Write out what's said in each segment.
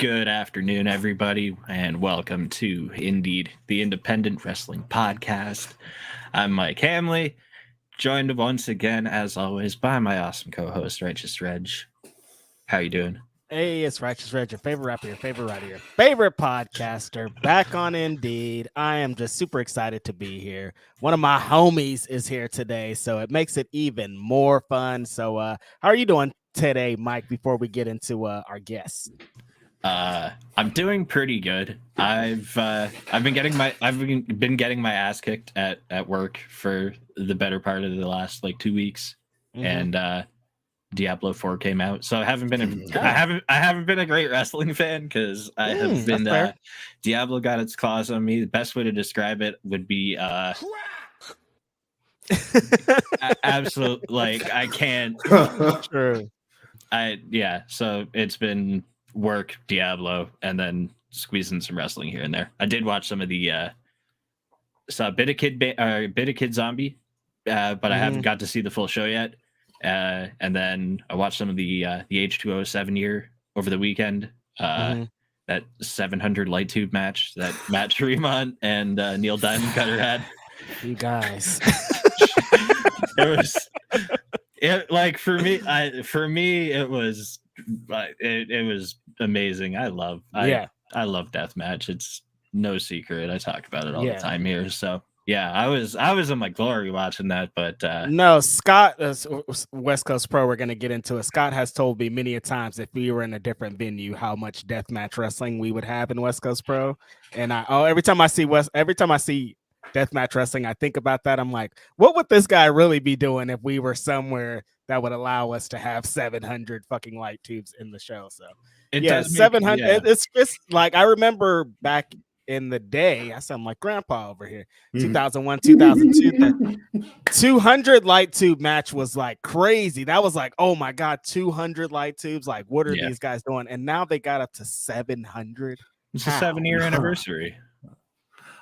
Good afternoon, everybody, and welcome to Indeed, the Independent Wrestling Podcast. I'm Mike Hamley, joined once again, as always, by my awesome co-host, Righteous Reg. How you doing? Hey, it's Righteous Reg, your favorite rapper, your favorite writer, your favorite podcaster, back on Indeed. I am just super excited to be here. One of my homies is here today, so it makes it even more fun. So how are you doing today, Mike, before we get into our guests? I'm doing pretty good. I've been getting my ass kicked at work for the better part of the last 2 weeks, and Diablo 4 came out, so I haven't been a great wrestling fan because I have been Diablo got its claws on me. The best way to describe it would be absolute I can't. True. So it's been work, Diablo, and then squeezing some wrestling here and there. I did watch some of the Bit of Kid Zombie, but I haven't got to see the full show yet. And then I watched some of the H2O7 year over the weekend. That 700 light tube match that Matt Tremont and Neil Diamond Cutter had. You guys. For me it was amazing. I love deathmatch. It's no secret. I talk about it all the time here. So yeah, I was in my glory watching that, but no, Scott, West Coast Pro, we're going to get into it. Scott has told me many a times if we were in a different venue, how much deathmatch wrestling we would have in West Coast Pro. And every time I see deathmatch wrestling, I think about that. I'm like, what would this guy really be doing if we were somewhere that would allow us to have 700 fucking light tubes in the show? So it does 700. Yeah. It's like, I remember back in the day, I sound like grandpa over here. 2001, 2002, 200 light tube match was like crazy. That was like, oh my god, 200 light tubes. Like, what are these guys doing? And now they got up to 700. It's a 7-year anniversary.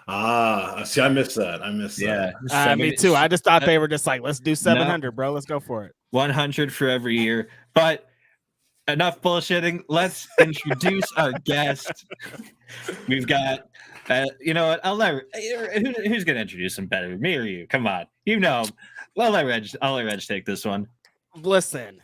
See, I missed that. Yeah, me too. I just thought they were just like, let's do 700, bro. Let's go for it. 100 for every year. But enough bullshitting. Let's introduce our guest. We've got, you know what? Who's gonna introduce him better, me or you? Come on, you know him. I'll let Reg take this one. Listen,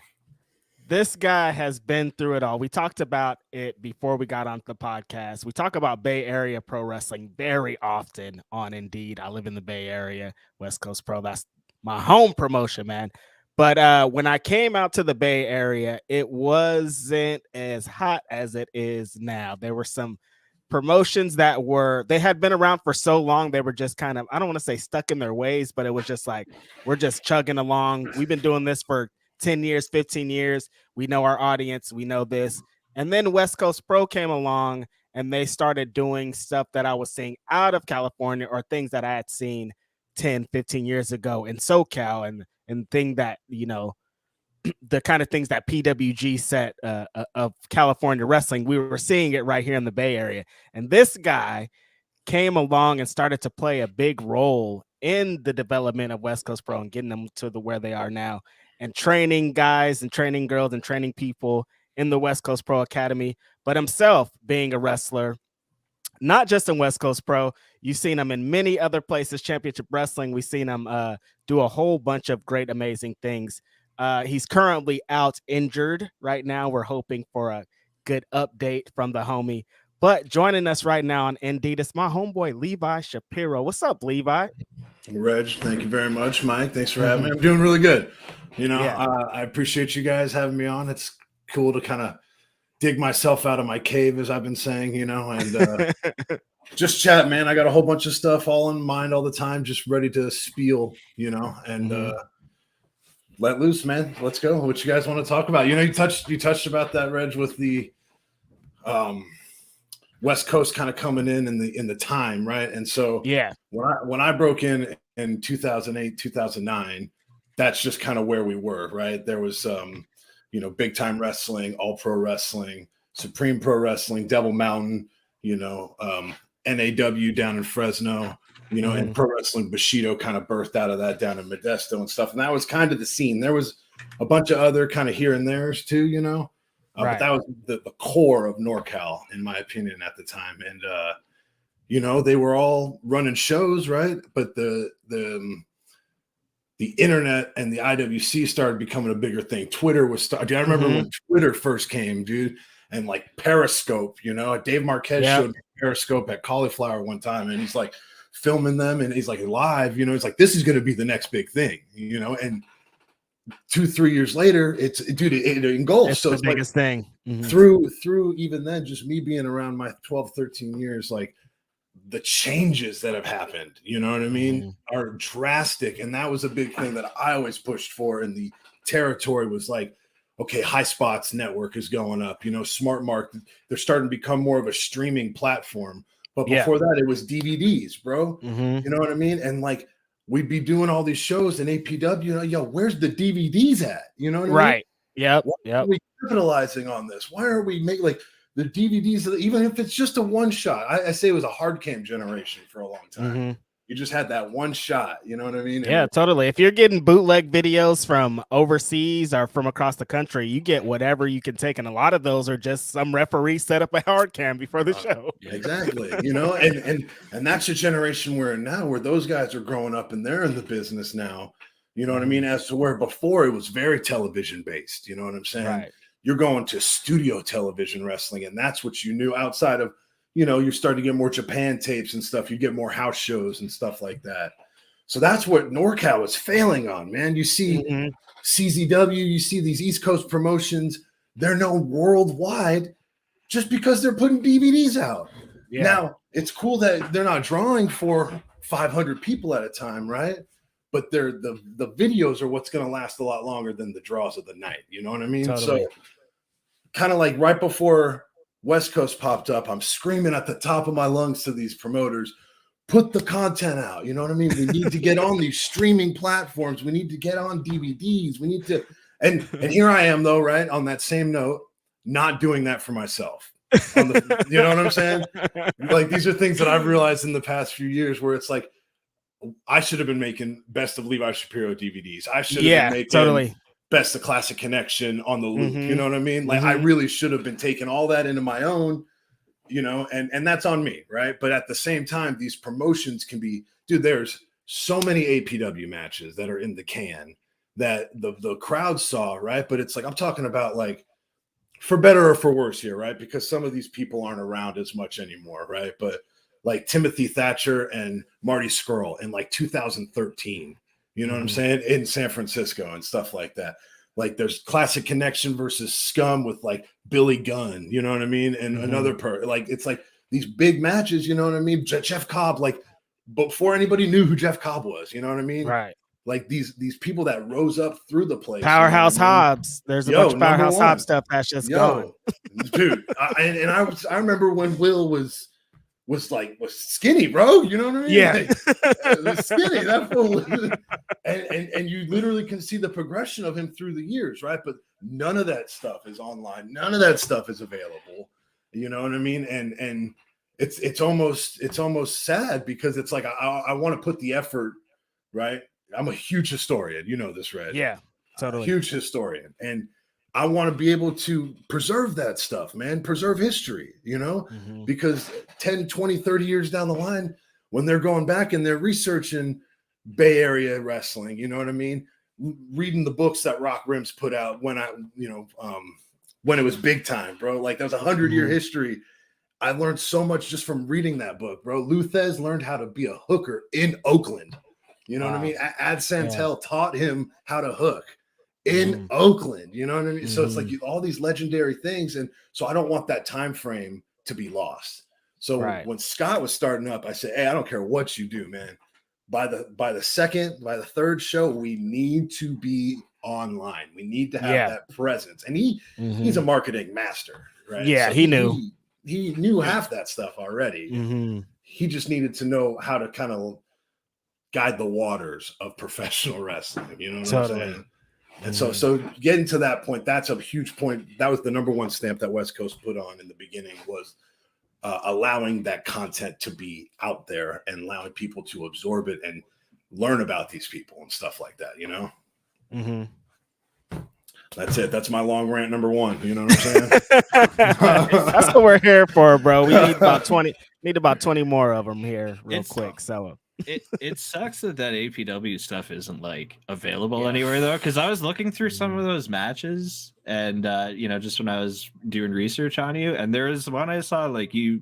this guy has been through it all. We talked about it before we got on the podcast. We talk about Bay Area pro wrestling very often on Indeed. I live in the Bay Area, West Coast Pro. That's my home promotion, man. But when I came out to the Bay Area, it wasn't as hot as it is now. There were some promotions that they had been around for so long. They were just kind of, I don't want to say stuck in their ways, but it was just like, we're just chugging along. We've been doing this for 10 years, 15 years. We know our audience. We know this. And then West Coast Pro came along and they started doing stuff that I was seeing out of California or things that I had seen 10, 15 years ago in SoCal and thing that, you know, the kind of things that PWG set of California wrestling, we were seeing it right here in the Bay Area. And this guy came along and started to play a big role in the development of West Coast Pro and getting them to where they are now and training guys and training girls and training people in the West Coast Pro Academy, but himself being a wrestler, not just in West Coast Pro. You've seen him in many other places, Championship Wrestling. We've seen him do a whole bunch of great, amazing things. He's currently out injured right now. We're hoping for a good update from the homie. But joining us right now on Indeed, it's my homeboy, Levi Shapiro. What's up, Levi? Reg, thank you very much, Mike. Thanks for having me. I'm doing really good. You know, I appreciate you guys having me on. It's cool to kind of dig myself out of my cave, as I've been saying, you know, and just chat, man. I got a whole bunch of stuff all in mind all the time, just ready to spiel, you know, and let loose, man. Let's go. What you guys want to talk about? You know, you touched about that, Reg, with the West Coast kind of coming in the time, right? And so when I broke in 2008, 2009, that's just kind of where we were, right? There was you know, big time wrestling, all pro wrestling, Supreme Pro Wrestling, Devil Mountain, you know, NAW down in Fresno, you know, and Pro Wrestling Bushido kind of birthed out of that down in Modesto and stuff. And that was kind of the scene. There was a bunch of other kind of here and there's too, you know, But that was the core of NorCal, in my opinion, at the time. And, they were all running shows, right? But the internet and the IWC started becoming a bigger thing. Twitter was starting. I remember when Twitter first came, dude, and like Periscope, Dave Marquez showed Periscope at Cauliflower one time, and he's like filming them, and he's like live, he's like, this is going to be the next big thing, and 2-3 years later, it engulfs. It's so the biggest thing. Through even then, just me being around my 12, 13 years, like the changes that have happened, you know what I mean, are drastic. And that was a big thing that I always pushed for in the territory was like, okay, High Spots network is going up, Smart Mark, they're starting to become more of a streaming platform. But before that, it was DVDs, bro. You know what I mean? And like, we'd be doing all these shows in APW, where's the DVDs at? You know what I mean? Right. Yep. Why are we capitalizing on this? Why are we making like the DVDs, even if it's just a one shot? I say it was a hard cam generation for a long time. You just had that one shot, you know what I mean? Yeah, totally. If you're getting bootleg videos from overseas or from across the country, you get whatever you can take. And a lot of those are just some referee set up a hard cam before the show. Exactly. And that's the generation we're in now, where those guys are growing up and they're in the business now. You know what I mean? As to where before it was very television based, you know what I'm saying? Right. You're going to studio television wrestling, and that's what you knew outside of, you start to get more Japan tapes and stuff. You get more house shows and stuff like that. So that's what NorCal was failing on, man. You see CZW, you see these East Coast promotions, they're known worldwide just because they're putting DVDs out. Yeah. Now, it's cool that they're not drawing for 500 people at a time, right? But they're the videos are what's going to last a lot longer than the draws of the night. You know what I mean? Totally. So kind of like right before West Coast popped up, I'm screaming at the top of my lungs to these promoters, put the content out. You know what I mean? We need to get on these streaming platforms. We need to get on DVDs. We need to, and here I am though, right? On that same note, not doing that for myself. You know what I'm saying? Like, these are things that I've realized in the past few years where it's like, I should have been making Best of Levi Shapiro DVDs. I should have been making Best of Classic Connection on the loop. You know what I mean? Like, I really should have been taking all that into my own, and that's on me, right? But at the same time, these promotions can be, dude, there's so many APW matches that are in the can that the crowd saw, right? But it's like, I'm talking about, like, for better or for worse here, right? Because some of these people aren't around as much anymore, right? But like Timothy Thatcher and Marty Scurll in like 2013, you know what I'm saying? In San Francisco and stuff like that. Like, there's Classic Connection versus Scum with like Billy Gunn, you know what I mean? And another like, it's like these big matches, you know what I mean? Jeff Cobb, like, before anybody knew who Jeff Cobb was, you know what I mean? Right. Like these people that rose up through the place. Powerhouse Hobbs. There's a bunch of Powerhouse Hobbs stuff that's just gone. Dude. I remember when Will was skinny, bro. You know what I mean? Yeah. Like, was skinny. That fool. And you literally can see the progression of him through the years, right? But none of that stuff is online. None of that stuff is available. You know what I mean? And it's almost sad, because it's like I want to put the effort, right? I'm a huge historian. You know this, Reg. Yeah, totally. Huge historian. And I want to be able to preserve that stuff, man, preserve history, because 10, 20, 30 years down the line, when they're going back and they're researching Bay Area wrestling, you know what I mean? Reading the books that Rock Rims put out when when it was big time, bro. Like, that was 100-year history. I learned so much just from reading that book, bro. Luthez learned how to be a hooker in Oakland. You know what I mean? Ad Santel taught him how to hook in Oakland, you know what I mean? So it's like all these legendary things, and so I don't want that time frame to be lost. So when Scott was starting up, I said, hey, I don't care what you do, man. By the third show, we need to be online. We need to have that presence. And he's a marketing master, right? Yeah, so he knew. He knew half that stuff already. He just needed to know how to kind of guide the waters of professional wrestling. You know what I'm saying? And so getting to that point, that's a huge point. That was the number one stamp that West Coast put on in the beginning, was allowing that content to be out there and allowing people to absorb it and learn about these people and stuff like that, That's it. That's my long rant number 1. You know what I'm saying? That's what we're here for, bro. We need about 20 more of them here real quick. So it sucks that APW stuff isn't like available anywhere though, because I was looking through some of those matches and just when I was doing research on you, and there was one I saw like you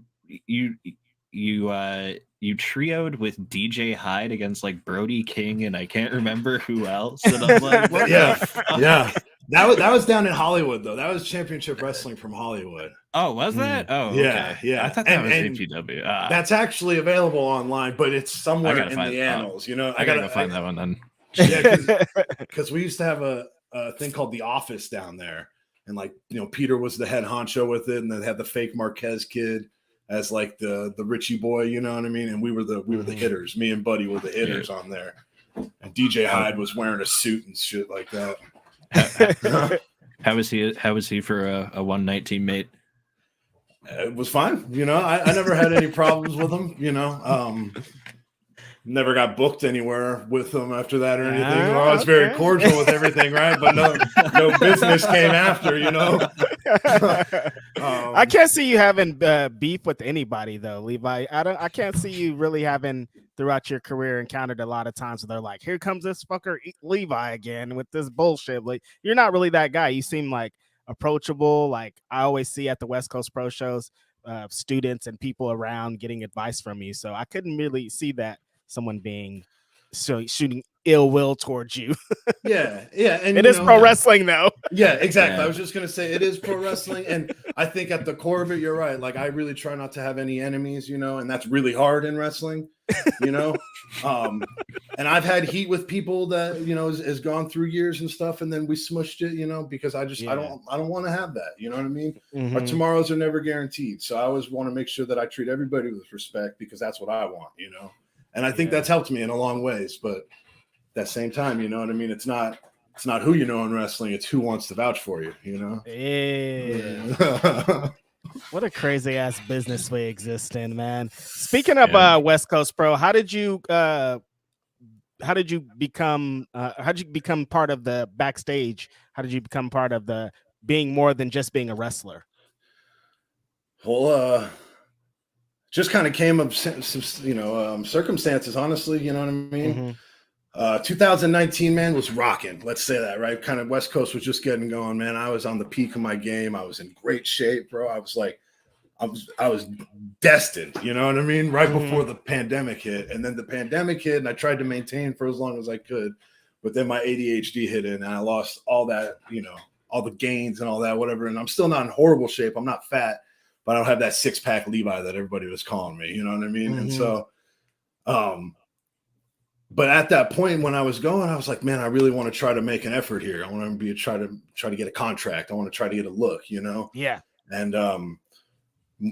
trioed with DJ Hyde against like Brody King and I can't remember who else. And I'm like, what yeah. That was down in Hollywood though. That was Championship Wrestling from Hollywood. Oh, was that? Oh, yeah, okay. yeah. I thought that was APW. That's actually available online, but it's somewhere in the annals. I gotta find that one then. Yeah, because we used to have a thing called The Office down there, and like Peter was the head honcho with it, and then they had the fake Marquez kid as like the Richie boy. You know what I mean? And we were the hitters. Me and Buddy were the hitters on there, and DJ Hyde was wearing a suit and shit like that. How was he for a one-night teammate? It was fine. I never had any problems with him. Never got booked anywhere with him after that or anything. I was very cordial with everything, right? But no business came after. I can't see you having beef with anybody though, Levi. I can't see you really having throughout your career encountered a lot of times where they're like, here comes this fucker Levi again with this bullshit. Like, you're not really that guy. You seem like approachable. Like I always see at the West Coast Pro shows, students and people around getting advice from you. So I couldn't really see that someone being shooting ill will towards you. yeah. And it is pro wrestling though. Yeah, exactly. Yeah. I was just gonna say it is pro wrestling, and I think at the core of it, you're right. Like I really try not to have any enemies, and that's really hard in wrestling, and I've had heat with people that has gone through years and stuff, and then we smushed it, because I don't want to have that. You know what I mean? Mm-hmm. Our tomorrows are never guaranteed, so I always want to make sure that I treat everybody with respect because that's what I want, and I think that's helped me in a long ways. But at that same time, you know what I mean? It's not who you know in wrestling, it's who wants to vouch for you, Yeah. What a crazy ass business we exist in, man. Speaking of West Coast Pro, how did you become part of the backstage? How did you become part of the being more than just being a wrestler? Well, just kind of came of circumstances, honestly, you know what I mean? Mm-hmm. 2019, man, was rocking. Let's say that, right? Kind of West Coast was just getting going, man. I was on the peak of my game. I was in great shape, bro. I was destined, you know what I mean? Right before the pandemic hit. And then the pandemic hit, and I tried to maintain for as long as I could. But then my ADHD hit in, and I lost all that, all the gains and all that, whatever. And I'm still not in horrible shape. I'm not fat, but I don't have that six-pack Levi that everybody was calling me, you know what I mean? Mm-hmm. And so, but at that point when I was going, I was like, man, I really want to try to make an effort here. I want to try to get a contract. I want to try to get a look, Yeah. And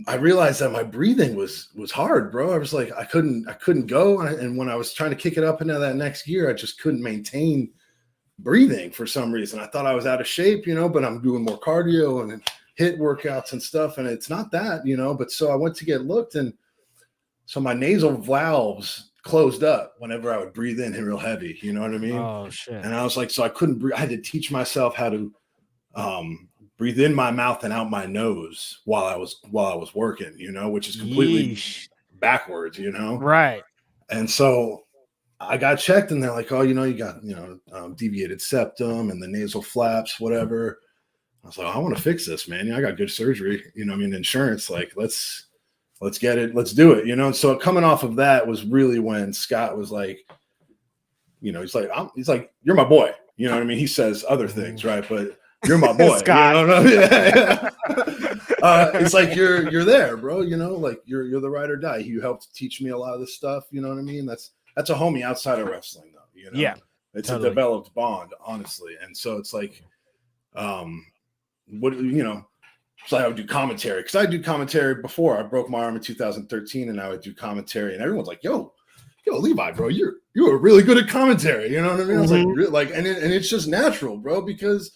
I realized that my breathing was hard, bro. I was like, I couldn't go. And when I was trying to kick it up into that next gear, I just couldn't maintain breathing for some reason. I thought I was out of shape, but I'm doing more cardio and HIIT workouts and stuff. And it's not that, but so I went to get looked, and so my nasal valves closed up whenever I would breathe in real heavy, you know what I mean? Oh shit. And I was like, so I couldn't breathe. I had to teach myself how to breathe in my mouth and out my nose while I was working, which is completely backwards, Right. And so I got checked, and they're like, oh, you got deviated septum and the nasal flaps, whatever. I was like, I want to fix this, man. I got good surgery, insurance, like let's get it. Let's do it. And so coming off of that was really when Scott was like, he's like, you're my boy. You know what I mean? He says other things, right? But you're my boy. Scott. It's like, you're there, bro. Like you're the ride or die. You helped teach me a lot of this stuff. You know what I mean? That's a homie outside of wrestling though. Yeah. It's totally a developed bond, honestly. And so it's like, so I would do commentary, because I do commentary before. I broke my arm in 2013, and I would do commentary, and everyone's like, yo, Levi, bro, you were really good at commentary. You know what I mean? Mm-hmm. I was like, and it's just natural, bro, because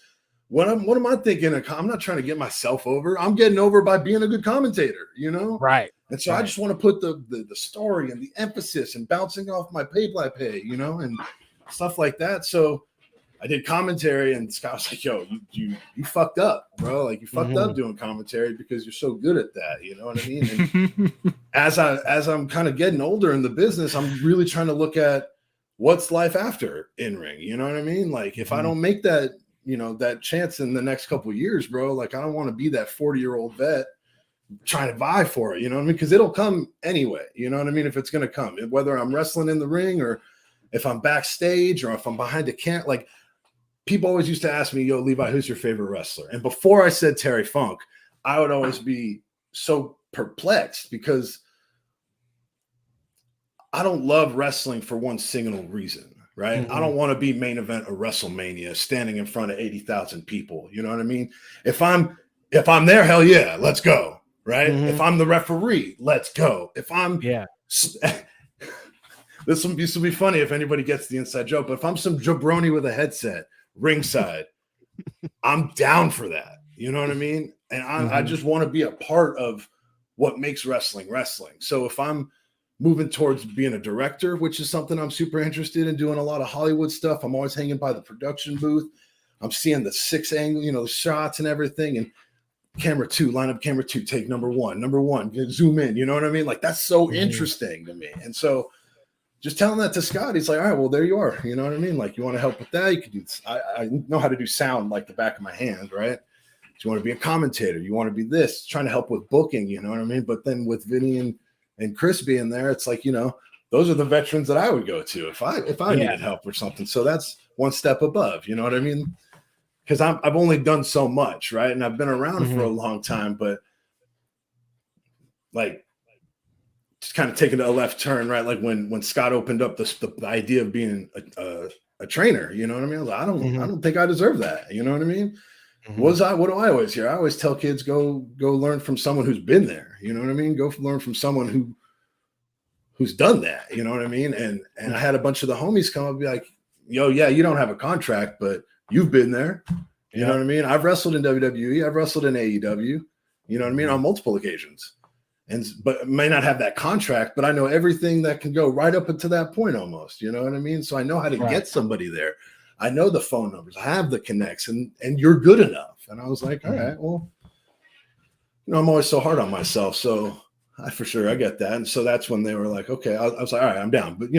what am I thinking? I'm not trying to get myself over. I'm getting over by being a good commentator, Right. And so I just want to put the story and the emphasis and bouncing off my play-by-play, and stuff like that. So I did commentary, and Scott was like, yo, you fucked up, bro. Like, you fucked up doing commentary because you're so good at that. You know what I mean? And as I'm kind of getting older in the business, I'm really trying to look at what's life after in ring. You know what I mean? Like, if I don't make that, that chance in the next couple of years, bro, like, I don't want to be that 40-year-old vet trying to vie for it. You know what I mean? Because it'll come anyway. You know what I mean? If it's going to come, whether I'm wrestling in the ring or if I'm backstage or if I'm behind the camera, like, people always used to ask me, yo, Levi, who's your favorite wrestler? And before I said Terry Funk, I would always be so perplexed because I don't love wrestling for one single reason, right? I don't want to be main event of WrestleMania standing in front of 80,000 people. You know what I mean? If I'm there, hell yeah, let's go, right? If I'm the referee, let's go. If I'm this will be funny if anybody gets the inside joke, but if I'm some jabroni with a headset ringside, I'm down for that. You know what I mean? And I just want to be a part of what makes wrestling. So if I'm moving towards being a director, which is something I'm super interested in, doing a lot of Hollywood stuff, I'm always hanging by the production booth. I'm seeing the 6 angle, the shots and everything, and camera 2, line up camera 2, take number one, zoom in. You know what I mean? Like, that's so interesting to me. And so just telling that to Scott, he's like, all right, well, there you are. You know what I mean? Like, you want to help with that? You can do this. I know how to do sound like the back of my hand, right? You want to be a commentator. You want to be this, trying to help with booking, you know what I mean? But then with Vinny and Chris being there, it's like, those are the veterans that I would go to if I needed help or something. So that's one step above, you know what I mean? Because I've only done so much, right? And I've been around for a long time, but like, just kind of taking a left turn, right? Like when Scott opened up the idea of being a trainer, you know what I mean? I was like, I don't think I deserve that. You know what I mean? What do I always hear? I always tell kids, go learn from someone who's been there. You know what I mean? Go learn from someone who's done that. You know what I mean? And I had a bunch of the homies come up and be like, yo, yeah, you don't have a contract, but you've been there. You know what I mean? I've wrestled in WWE. I've wrestled in AEW. You know what I mean? On multiple occasions. But may not have that contract, but I know everything that can go right up until that point almost. You know what I mean? So I know how to get somebody there. I know the phone numbers. I have the connects, and you're good enough. And I was like, all right, well, I'm always so hard on myself. So I get that. And so that's when they were like, okay, I was like, all right, I'm down. But,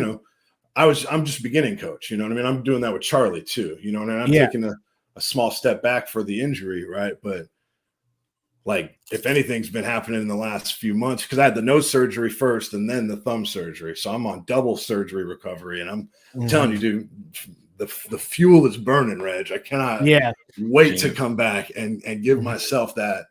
I'm just beginning coach. You know what I mean? I'm doing that with Charlie too. You know, and I'm taking a small step back for the injury, right? But like, if anything's been happening in the last few months, because I had the nose surgery first and then the thumb surgery. So I'm on double surgery recovery. And I'm telling you, dude, the fuel is burning, Reg. I cannot wait to come back and give myself that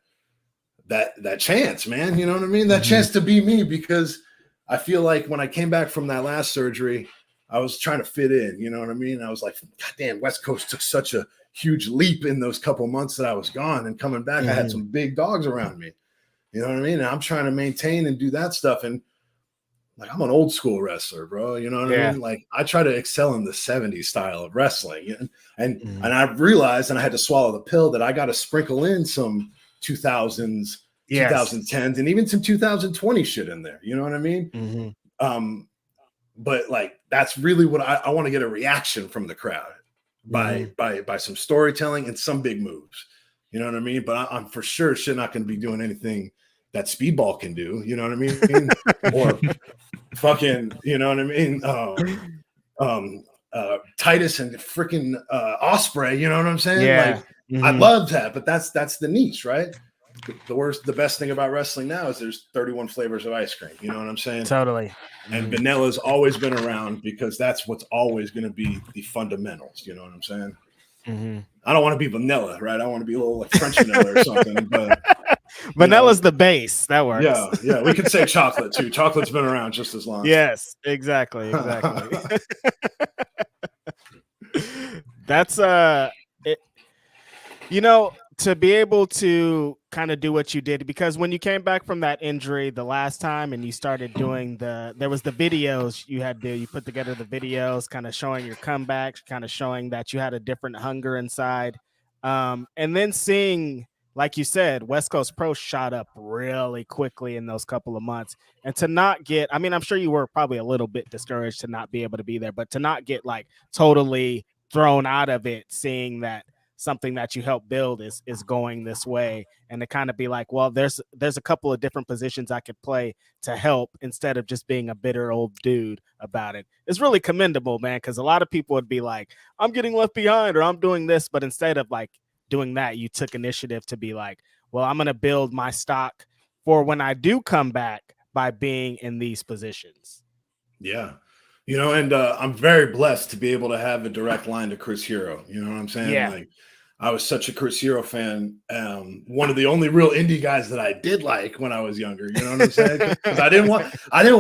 chance, man. You know what I mean? That chance to be me, because I feel like when I came back from that last surgery, I was trying to fit in. You know what I mean? I was like, God damn, West Coast took such a huge leap in those couple months that I was gone, and coming back, I had some big dogs around me. You know what I mean? And I'm trying to maintain and do that stuff. And like, I'm an old school wrestler, bro. You know what I mean? Like, I try to excel in the 70s style of wrestling. And I realized, and I had to swallow the pill, that I got to sprinkle in some 2000s, 2010s, and even some 2020 shit in there. You know what I mean? But like, that's really what I want to get a reaction from the crowd by some storytelling and some big moves. You know what I mean? But I'm for sure not going to be doing anything that Speedball can do. You know what I mean? Or fucking, you know what I mean? Titus and freaking Osprey. You know what I'm saying? Like, I love that, but that's the niche, right? The best thing about wrestling now is there's 31 flavors of ice cream. You know what I'm saying? Totally. And vanilla's always been around because that's what's always going to be the fundamentals. You know what I'm saying? I don't want to be vanilla, right? I want to be a little like French vanilla or something. But vanilla's the base. That works. Yeah. We could say chocolate too. Chocolate's been around just as long. Yes, exactly. That's to be able to kind of do what you did, because when you came back from that injury the last time and you started doing there was the videos you put together, the videos kind of showing your comebacks, kind of showing that you had a different hunger inside. And then seeing, like you said, West Coast Pro shot up really quickly in those couple of months. And to not get, I mean, I'm sure you were probably a little bit discouraged to not be able to be there, but to not get like totally thrown out of it, seeing that something that you help build is going this way, and to kind of be like, well, there's a couple of different positions I could play to help instead of just being a bitter old dude about it. It's really commendable, man, because a lot of people would be like, I'm getting left behind or I'm doing this, but instead of like doing that, you took initiative to be like, well, I'm going to build my stock for when I do come back by being in these positions. Yeah. You know, and I'm very blessed to be able to have a direct line to Chris Hero. You know what I'm saying? Yeah. Like, I was such a Chris Hero fan. One of the only real indie guys that I did like when I was younger. You know what I'm saying? Because I didn't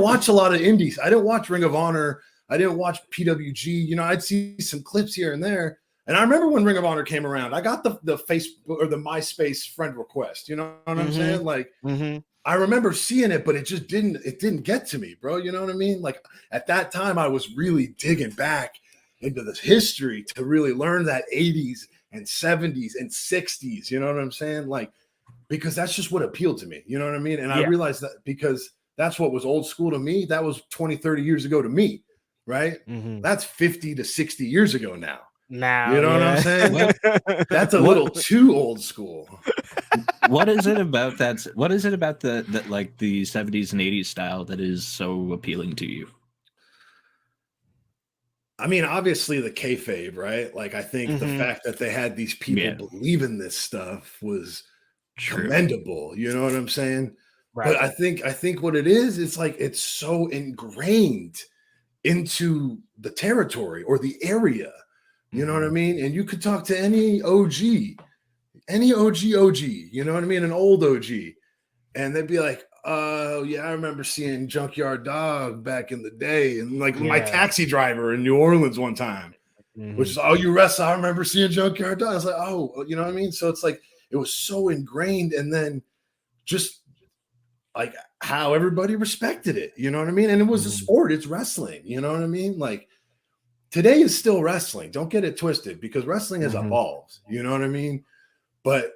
watch a lot of indies. I didn't watch Ring of Honor. I didn't watch PWG. You know, I'd see some clips here and there. And I remember when Ring of Honor came around, I got the Facebook or the MySpace friend request. You know what I'm saying? Like, I remember seeing it, but it didn't get to me, bro. You know what I mean? Like, at that time, I was really digging back into this history to really learn that 80s and 70s and 60s, you know what I'm saying? Like, because that's just what appealed to me, you know what I mean? And I realized that because that's what was old school to me, that was 20, 30 years ago to me, right? That's 50 to 60 years ago now. You know what I'm saying? That's a little too old school. What is it about that? What is it about the like the 70s and 80s style that is so appealing to you? I mean, obviously the kayfabe, right? Like, I think the fact that they had these people believe in this stuff was commendable. You know what I'm saying? Right. But I think what it is, it's like it's so ingrained into the territory or the area. You know what I mean? And you could talk to any OG, you know what I mean? An old OG. And they'd be like, oh, yeah, I remember seeing Junkyard Dog back in the day. And like my taxi driver in New Orleans one time, which is, oh, you wrestle. I remember seeing Junkyard Dog. I was like, oh, you know what I mean? So it's like, it was so ingrained. And then just like how everybody respected it, you know what I mean? And it was a sport. It's wrestling. You know what I mean? Like, today is still wrestling. Don't get it twisted, because wrestling has evolved. You know what I mean? But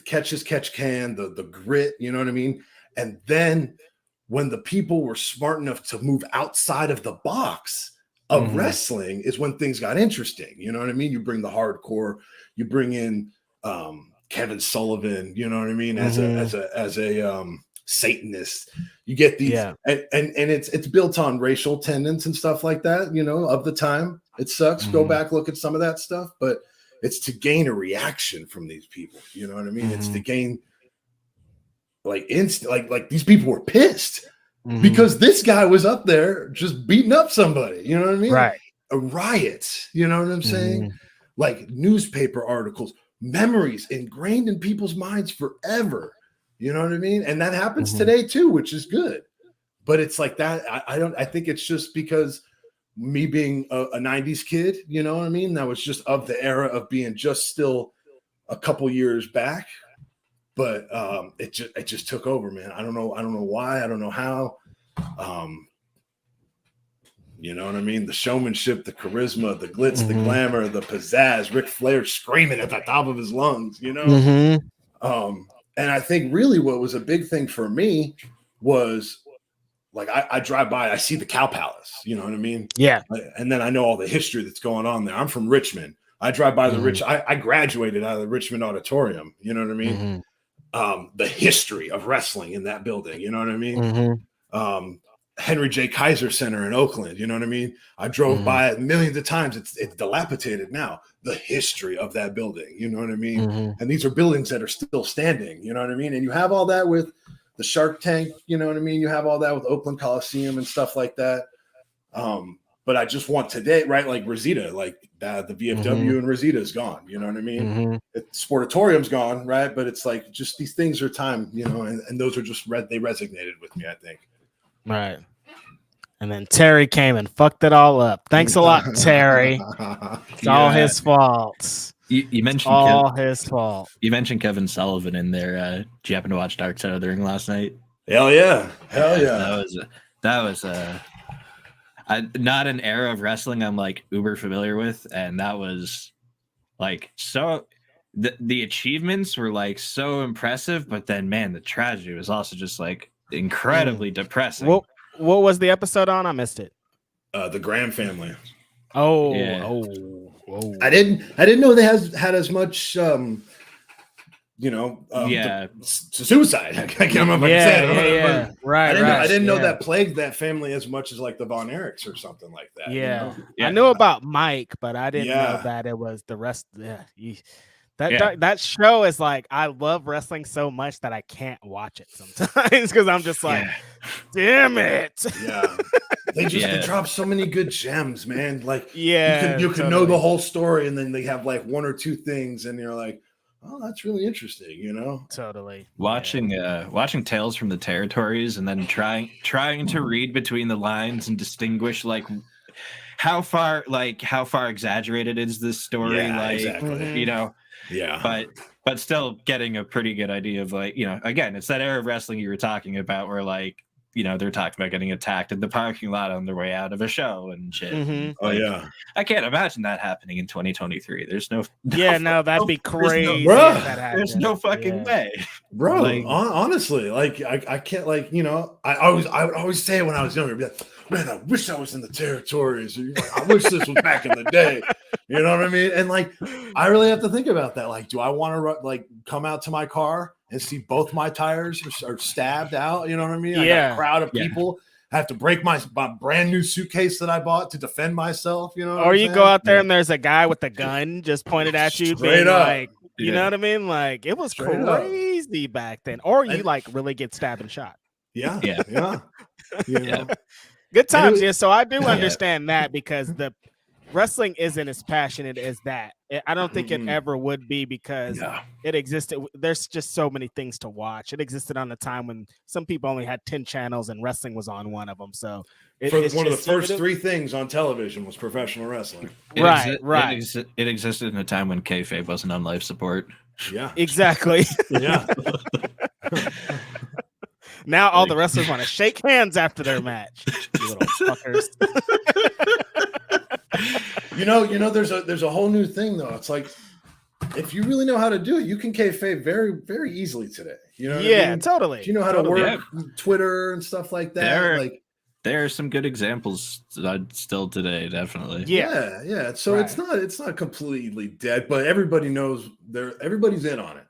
catch as catch can, the grit, you know what I mean? And then when the people were smart enough to move outside of the box of wrestling is when things got interesting. You know what I mean? You bring the hardcore, you bring in Kevin Sullivan, you know what I mean? As a Satanist, you get these, and it's built on racial tenets and stuff like that, you know, of the time. It sucks. Go back, look at some of that stuff, but it's to gain a reaction from these people. You know what I mean? It's to gain like like these people were pissed because this guy was up there just beating up somebody. You know what I mean? Right. A riot. You know what I'm saying? Like newspaper articles, memories ingrained in people's minds forever. You know what I mean? And that happens today too, which is good. But it's like that. I think it's just because me being a 90s kid, you know what I mean? That was just of the era of being just still a couple years back. But it just took over, man. I don't know why. I don't know how. You know what I mean? The showmanship, the charisma, the glitz, the glamour, the pizzazz, Ric Flair screaming at the top of his lungs, you know? And I think really what was a big thing for me was like, I drive by, I see the Cow Palace, you know what I mean? Yeah. And then I know all the history that's going on there. I'm from Richmond. I drive by I graduated out of the Richmond Auditorium, you know what I mean? The history of wrestling in that building, you know what I mean? Henry J. Kaiser Center in Oakland, you know what I mean? I drove by it millions of times. It's dilapidated now. The history of that building, you know what I mean? And these are buildings that are still standing, you know what I mean? And you have all that with the Shark Tank, you know what I mean? You have all that with Oakland Coliseum and stuff like that. But I just want today, right? Like Rosita, like the VFW and Rosita is gone, you know what I mean? Sportatorium's gone, right? But it's like just these things are time, you know, and those are just they resonated with me, I think. Right. And then Terry came and fucked it all up. Thanks a lot, Terry. It's all his fault. You mentioned all his fault. You mentioned Kevin Sullivan in there. Did you happen to watch Dark Side of the Ring last night? Hell yeah. That was not an era of wrestling I'm like uber familiar with, and that was like so. The achievements were like so impressive, but then man, the tragedy was also just like incredibly depressing. What was the episode on? I missed it. The Graham family. Oh, yeah. Whoa. I didn't know they had as much suicide. I can't remember if I can say it. Yeah. Right. I didn't know that plagued that family as much as like the Von Erichs or something like that. Yeah. You know? I knew about Mike, but I didn't know that it was the rest. That show is like, I love wrestling so much that I can't watch it sometimes because I'm just like, damn it. Yeah. They just drop so many good gems, man. Like, you can know totally. the whole story, and then they have like one or two things, and you're like, oh, that's really interesting, you know? Totally. Watching Tales from the Territories and then trying to read between the lines and distinguish like how far exaggerated is this story? Yeah, exactly. You know. Yeah. But still getting a pretty good idea of like, you know, again, it's that era of wrestling you were talking about where like, you know, they're talking about getting attacked in the parking lot on their way out of a show and shit. Mm-hmm. Like, I can't imagine that happening in 2023. There's no that'd be crazy. There's no fucking way. Bro, like, honestly, like I can't, like, you know, I would always say it when I was younger, be like, man, I wish I was in the territories. I wish this was back in the day. You know what I mean? And like, I really have to think about that. Like, do I want to like come out to my car and see both my tires are stabbed out? You know what I mean? I got a crowd of people. I have to break my brand new suitcase that I bought to defend myself. You know, or you go out there and there's a guy with a gun just pointed at you, being like, you know what I mean? Like, it was crazy back then. Or you like really get stabbed and shot. Yeah. You know? Good times. So I do understand that because the wrestling isn't as passionate as that. I don't think it ever would be because it existed. There's just so many things to watch. It existed on a time when some people only had 10 channels and wrestling was on one of them. So it's one of the first three things on television was professional wrestling. It existed in a time when kayfabe wasn't on life support. Yeah, exactly. Yeah. Now all the wrestlers want to shake hands after their match. You little fuckers. You know, there's a whole new thing though. It's like, if you really know how to do it, you can kayfabe very, very easily today. You know, what I mean? Totally. If you know how to work Twitter and stuff like that. There are some good examples still today, definitely. Yeah. So it's not completely dead, but everybody knows everybody's in on it.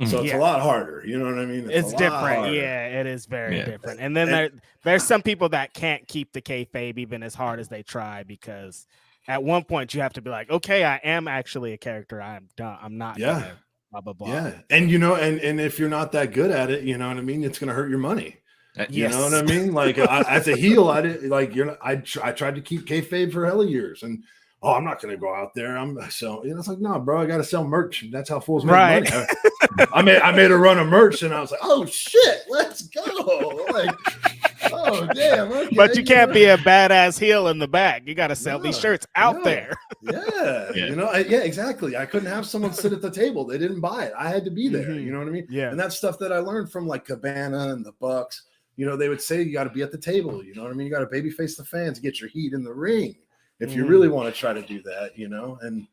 So it's a lot harder. You know what I mean? It's different. Harder. Yeah, it is very different. And then there's some people that can't keep the kayfabe even as hard as they try, because at one point you have to be like, okay, I am actually a character. I'm done. I'm not. Gonna blah blah blah. Yeah, and you know, and if you're not that good at it, you know what I mean. It's gonna hurt your money. You know what I mean? Like as a heel, I did like I tried to keep kayfabe for hella years, and I'm not gonna go out there. It's like, no, bro, I gotta sell merch. That's how fools make money. I made a run of merch, and I was like, oh shit, let's go. Like, oh damn. Okay, but you can't be a badass heel in the back. You gotta sell these shirts out there. You know, exactly. I couldn't have someone sit at the table. They didn't buy it. I had to be there. You know what I mean? Yeah. And that's stuff that I learned from like Cabana and the Bucks. You know, they would say you got to be at the table. You know what I mean? You got to babyface the fans, get your heat in the ring if you really want to try to do that. You know, and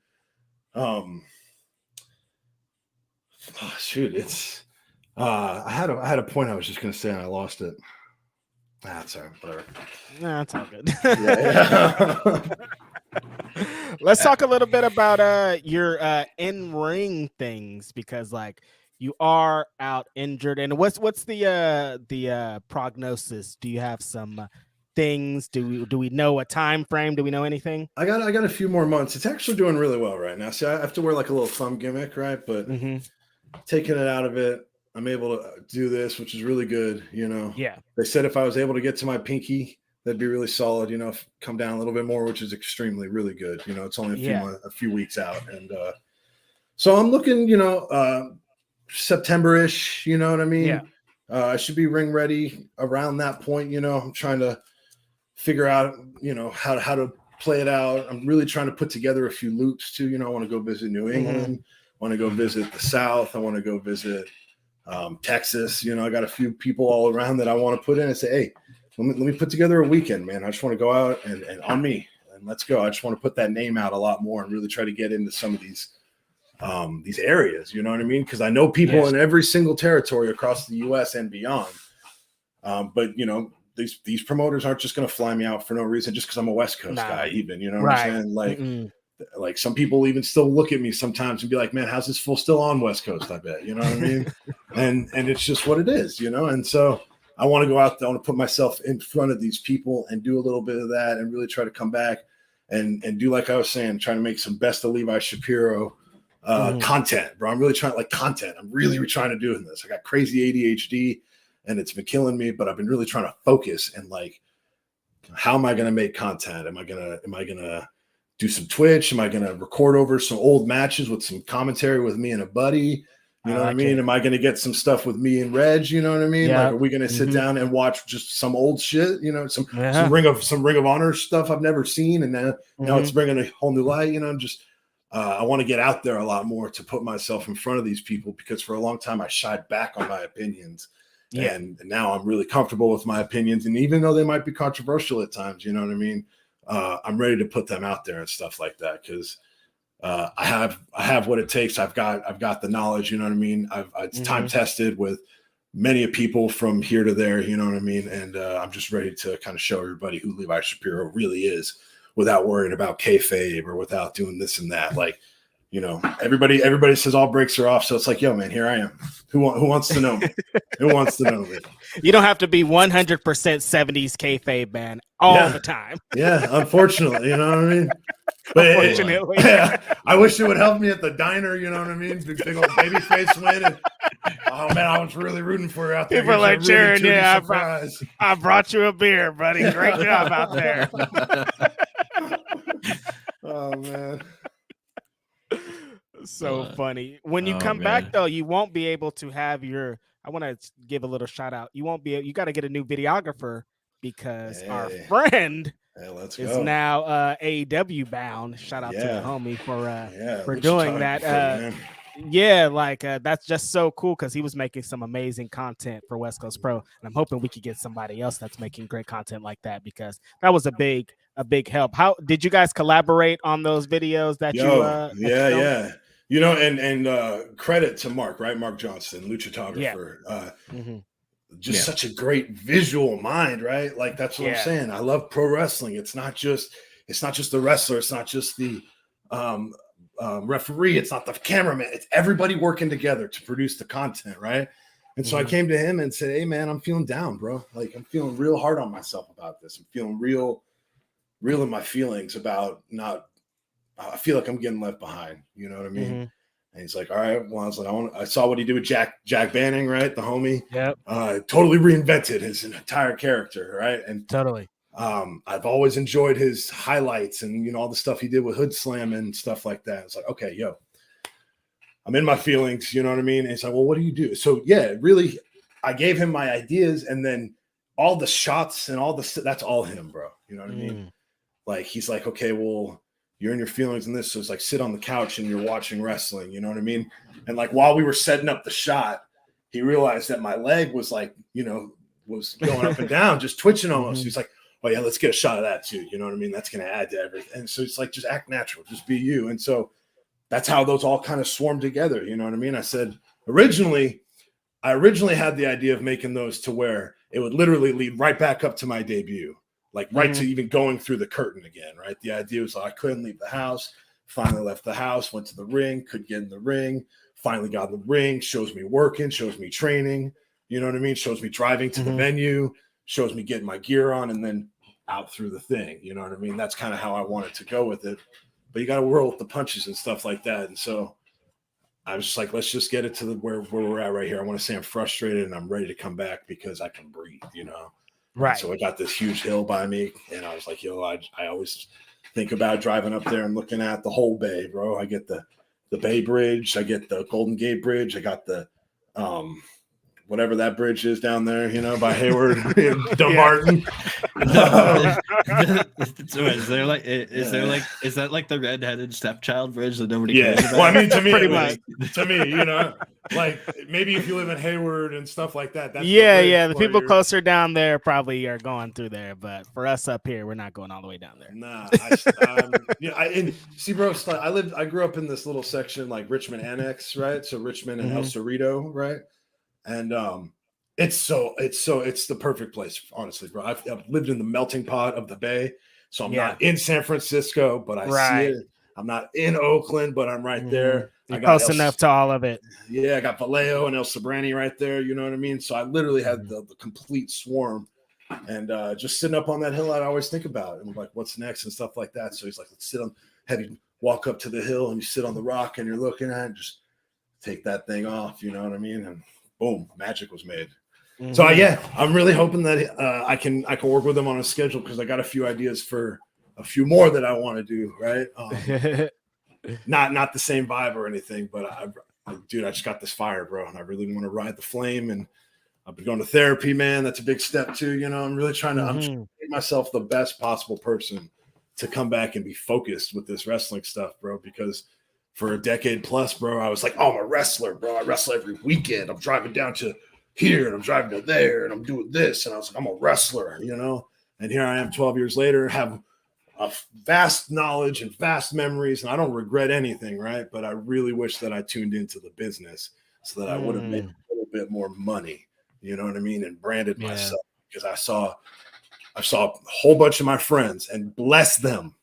it's I had a point I was just gonna say and I lost it. Sorry, whatever. Nah, it's all good. Let's talk a little bit about your in-ring things, because like you are out injured, and what's the prognosis? Do you have some things? Do we know a time frame? Do we know anything? I got a few more months. It's actually doing really well right now. See, I have to wear like a little thumb gimmick, right? But taking it out of it, I'm able to do this, which is really good. You know, they said if I was able to get to my pinky, that'd be really solid. You know, come down a little bit more, which is extremely really good. You know, it's only a few weeks out, and so I'm looking, you know, September-ish. You know what I mean? I should be ring ready around that point. You know, I'm trying to figure out, you know, how to play it out. I'm really trying to put together a few loops too. You know, I want to go visit New England. I want to go visit the South. I want to go visit Texas. You know, I got a few people all around that I want to put in and say, hey, let me put together a weekend, man. I just want to go out and on me and let's go. I just want to put that name out a lot more and really try to get into some of these areas. You know what I mean? Because I know people in every single territory across the U.S. and beyond. But you know, these promoters aren't just going to fly me out for no reason just because I'm a West Coast guy. Even, you know what I'm saying? Like like some people even still look at me sometimes and be like, man, how's this fool still on West Coast? I bet, you know what I mean? and it's just what it is, you know? And so I want to go out there, I want to put myself in front of these people and do a little bit of that and really try to come back and do, like I was saying, trying to make some best of Levi Shapiro content, bro. I'm really trying, like, content. I'm really trying to do in this. I got crazy ADHD and it's been killing me, but I've been really trying to focus and like, how am I going to make content? Am I going to do some Twitch? Am I going to record over some old matches with some commentary with me and a buddy? You know what I mean? Am I going to get some stuff with me and Reg? You know what I mean? Yeah. Like, are we going to sit down and watch just some old shit? You know, some Ring of Honor stuff I've never seen, and now it's bringing a whole new light. You know, just I want to get out there a lot more to put myself in front of these people, because for a long time I shied back on my opinions, and now I'm really comfortable with my opinions. And even though they might be controversial at times, you know what I mean, I'm ready to put them out there and stuff like that, because I have what it takes. I've got the knowledge, you know what I mean? It's time tested with many people from here to there, you know what I mean? And I'm just ready to kind of show everybody who Levi Shapiro really is, without worrying about kayfabe or without doing this and that. Like, you know, everybody says all breaks are off. So it's like, yo, man, here I am. Who wants to know me? Who wants to know me? You don't have to be 100% 70s kayfabe, man, all the time. Yeah, unfortunately, you know what I mean? But Unfortunately. I wish it would help me at the diner, you know what I mean? Big old baby face win. And, oh, man, I was really rooting for you out there. People are like, Jaron, I brought you a beer, buddy. Great job out there. Oh, man. So funny. When you come back, though, you won't be able to have your, I want to give a little shout out. You got to get a new videographer, because our friend is now AEW bound. Shout out to the homie for doing that. That's just so cool, because he was making some amazing content for West Coast Pro, and I'm hoping we could get somebody else that's making great content like that, because that was a big help. How did you guys collaborate on those videos that yeah. You know, and credit to Mark, right? Mark Johnston, luchographer. Just such a great visual mind, right? Like, that's what I'm saying. I love pro wrestling. It's not just the wrestler. It's not just the referee. It's not the cameraman. It's everybody working together to produce the content, right? And so I came to him and said, hey, man, I'm feeling down, bro. Like, I'm feeling real hard on myself about this. I'm feeling real in my feelings about I feel like I'm getting left behind. You know what I mean? And he's like, all right. Well, I was like, I saw what he did with Jack Banning, right? The homie. Yep. Totally reinvented his entire character, right? And totally. I've always enjoyed his highlights and, you know, all the stuff he did with Hood Slam and stuff like that. It's like, okay, yo, I'm in my feelings. You know what I mean? And he's like, well, what do you do? So really, I gave him my ideas, and then all the shots and that's all him, bro. You know what I mean? Like, he's like, okay, well, you're in your feelings and this. So it's like, sit on the couch and you're watching wrestling. You know what I mean? And like, while we were setting up the shot, he realized that my leg was like, you know, was going up and down, just twitching almost. He's like, oh yeah, let's get a shot of that too. You know what I mean? That's going to add to everything. And so it's like, just act natural, just be you. And so that's how those all kind of swarmed together. You know what I mean? I said, I originally had the idea of making those to where it would literally lead right back up to my debut. Like right to even going through the curtain again, right? The idea was like, I couldn't leave the house. Finally left the house, went to the ring, could get in the ring. Finally got in the ring, shows me working, shows me training. You know what I mean? Shows me driving to the venue, shows me getting my gear on, and then out through the thing. You know what I mean? That's kind of how I wanted to go with it. But you got to roll with the punches and stuff like that. And so I was just like, let's just get it to where we're at right here. I want to say I'm frustrated and I'm ready to come back because I can breathe, you know? Right. So I got this huge hill by me, and I was like, yo, I always think about driving up there and looking at the whole bay, bro. I get the Bay Bridge, I get the Golden Gate Bridge, I got the whatever that bridge is down there, you know, by Hayward, Dumbarton. So is that like the redheaded stepchild bridge that nobody cares about? Well, I mean, to me, pretty much. To me, you know, like maybe if you live in Hayward and stuff like that. That's the people closer down there probably are going through there, but for us up here, we're not going all the way down there. Nah, see, bro, I grew up in this little section like Richmond Annex, right? So Richmond and El Cerrito, right? And it's the perfect place, honestly, bro. I've lived in the melting pot of the Bay, so I'm not in San Francisco, but I see it. I'm not in Oakland, but I'm right there. You're close enough to all of it. Yeah, I got Vallejo and El Sobrani right there. You know what I mean? So I literally had the complete swarm. And just sitting up on that hill, I'd always think about it. And like, what's next and stuff like that. So he's like, let's sit on, have you walk up to the hill and you sit on the rock and you're looking at it, just take that thing off. You know what I mean? And boom, magic was made. So yeah, I'm really hoping that I can work with them on a schedule, because I got a few ideas for a few more that I want to do. Right. Not the same vibe or anything, but dude, I just got this fire, bro. And I really want to ride the flame, and I've been going to therapy, man. That's a big step too. You know, I'm really trying to, I'm trying to make myself the best possible person to come back and be focused with this wrestling stuff, bro, because for a decade plus, bro, I was like, oh, I'm a wrestler, bro. I wrestle every weekend. I'm driving down to here and I'm driving to there and I'm doing this. And I was like, I'm a wrestler, you know? And here I am 12 years later, have a vast knowledge and vast memories. And I don't regret anything, right? But I really wish that I tuned into the business so that I would have made a little bit more money, you know what I mean? And branded myself, because I saw a whole bunch of my friends, and bless them,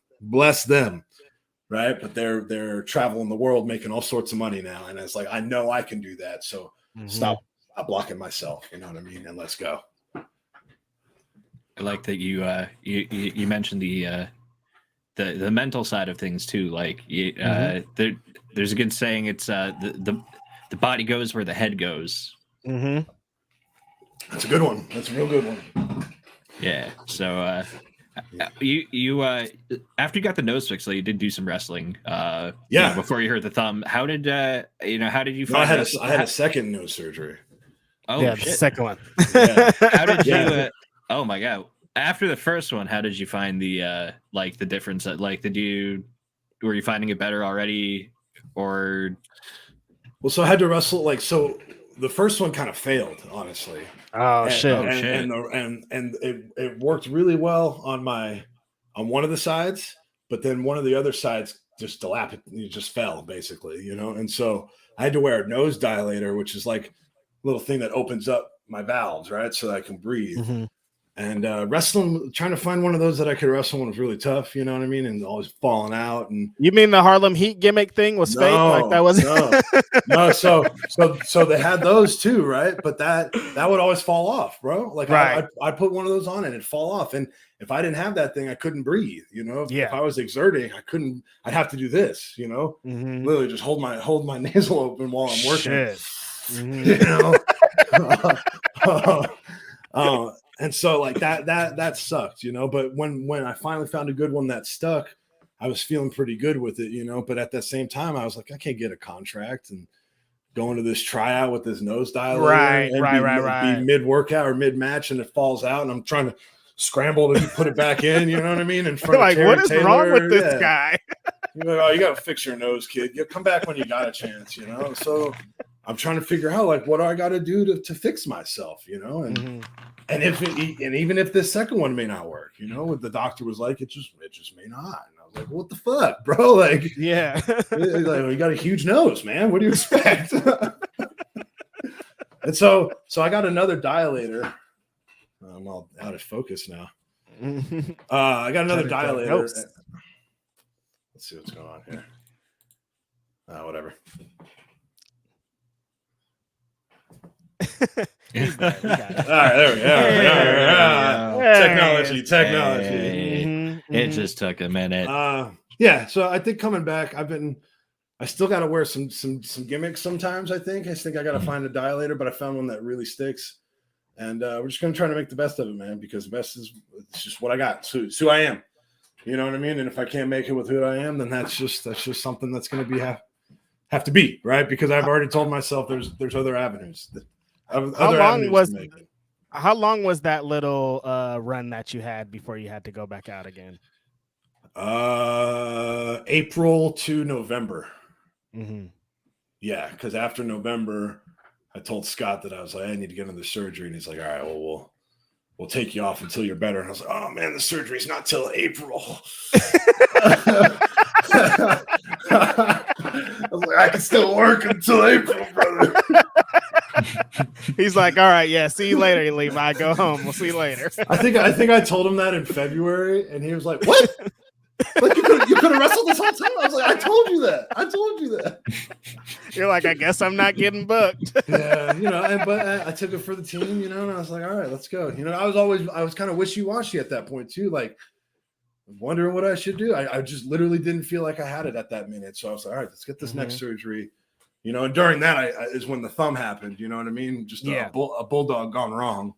right? But they're traveling the world making all sorts of money now. And it's like, I know I can do that. So stop blocking myself, you know what I mean? And let's go. I like that you mentioned the mental side of things too. Like there's a good saying, it's the body goes where the head goes. That's a good one. That's a real good one. Yeah. So you after you got the nose fixed, so you did do some wrestling. Before you hurt the thumb. How did you find? I had a second nose surgery. Oh yeah, shit. The second one. How did you? Oh my god! After the first one, how did you find the the difference? Were you finding it better already, or? Well, so I had to wrestle so the first one kind of failed, honestly. Shit! And it worked really well on one of the sides, but then one of the other sides just fell basically, you know. And so I had to wear a nose dilator, which is like a little thing that opens up my valves, right, so that I can breathe. And wrestling, trying to find one of those that I could wrestle one was really tough, you know what I mean? And always falling out. And you mean the Harlem Heat gimmick thing was fake? Like that was no. So they had those too, right? But that would always fall off, bro. Like I'd put one of those on and it'd fall off. And if I didn't have that thing, I couldn't breathe. You know, if I was exerting, I'd have to do this. You know, literally just hold my nasal open while I'm working. You know. And so like that sucked, you know, but when I finally found a good one that stuck, I was feeling pretty good with it, you know, but at the same time, I was like, I can't get a contract and go into this tryout with this nose dilator be mid workout or mid match and it falls out and I'm trying to scramble to put it back in, you know what I mean? In front like, of what is Taylor. wrong with this guy? You're like, oh, you got to fix your nose, kid. You come back when you got a chance, you know? So I'm trying to figure out like, what do I got to do to fix myself, you know? And, and even if this second one may not work, you know, what the doctor was like, it just may not. And I was like, what the fuck, bro? Like, like, well, you got a huge nose, man. What do you expect? And so I got another dilator. I'm all out of focus now. I got another dilator. Let's see what's going on here. Whatever. All right, there we go. Technology. It just took a minute. So I think coming back, I still got to wear some gimmicks sometimes. I think I got to find a dilator, but I found one that really sticks, and we're just gonna try to make the best of it, man. Because the best it's just what I got. So it's who I am. You know what I mean? And if I can't make it with who I am, then that's just something that's gonna be have to be right, because I've already told myself there's other avenues. How long was that little run that you had before you had to go back out again? April to November. Yeah, because after November, I told Scott that I was like, I need to get another surgery, and he's like, all right, well, we'll take you off until you're better. And I was like, oh man, the surgery's not till April. I was like, I can still work until April, brother. He's like, all right, yeah, see you later, Levi. Go home. We'll see you later. I think I told him that in February, and he was like, what? Like you could have wrestled this whole time. I was like, I told you that. You're like, I guess I'm not getting booked. Yeah, but I took it for the team, and I was like, all right, let's go. I was kind of wishy-washy at that point too, like wondering what I should do. I just literally didn't feel like I had it at that minute. So I was like, all right, let's get this next surgery. And during that is when the thumb happened. You know what I mean? Just a bulldog gone wrong.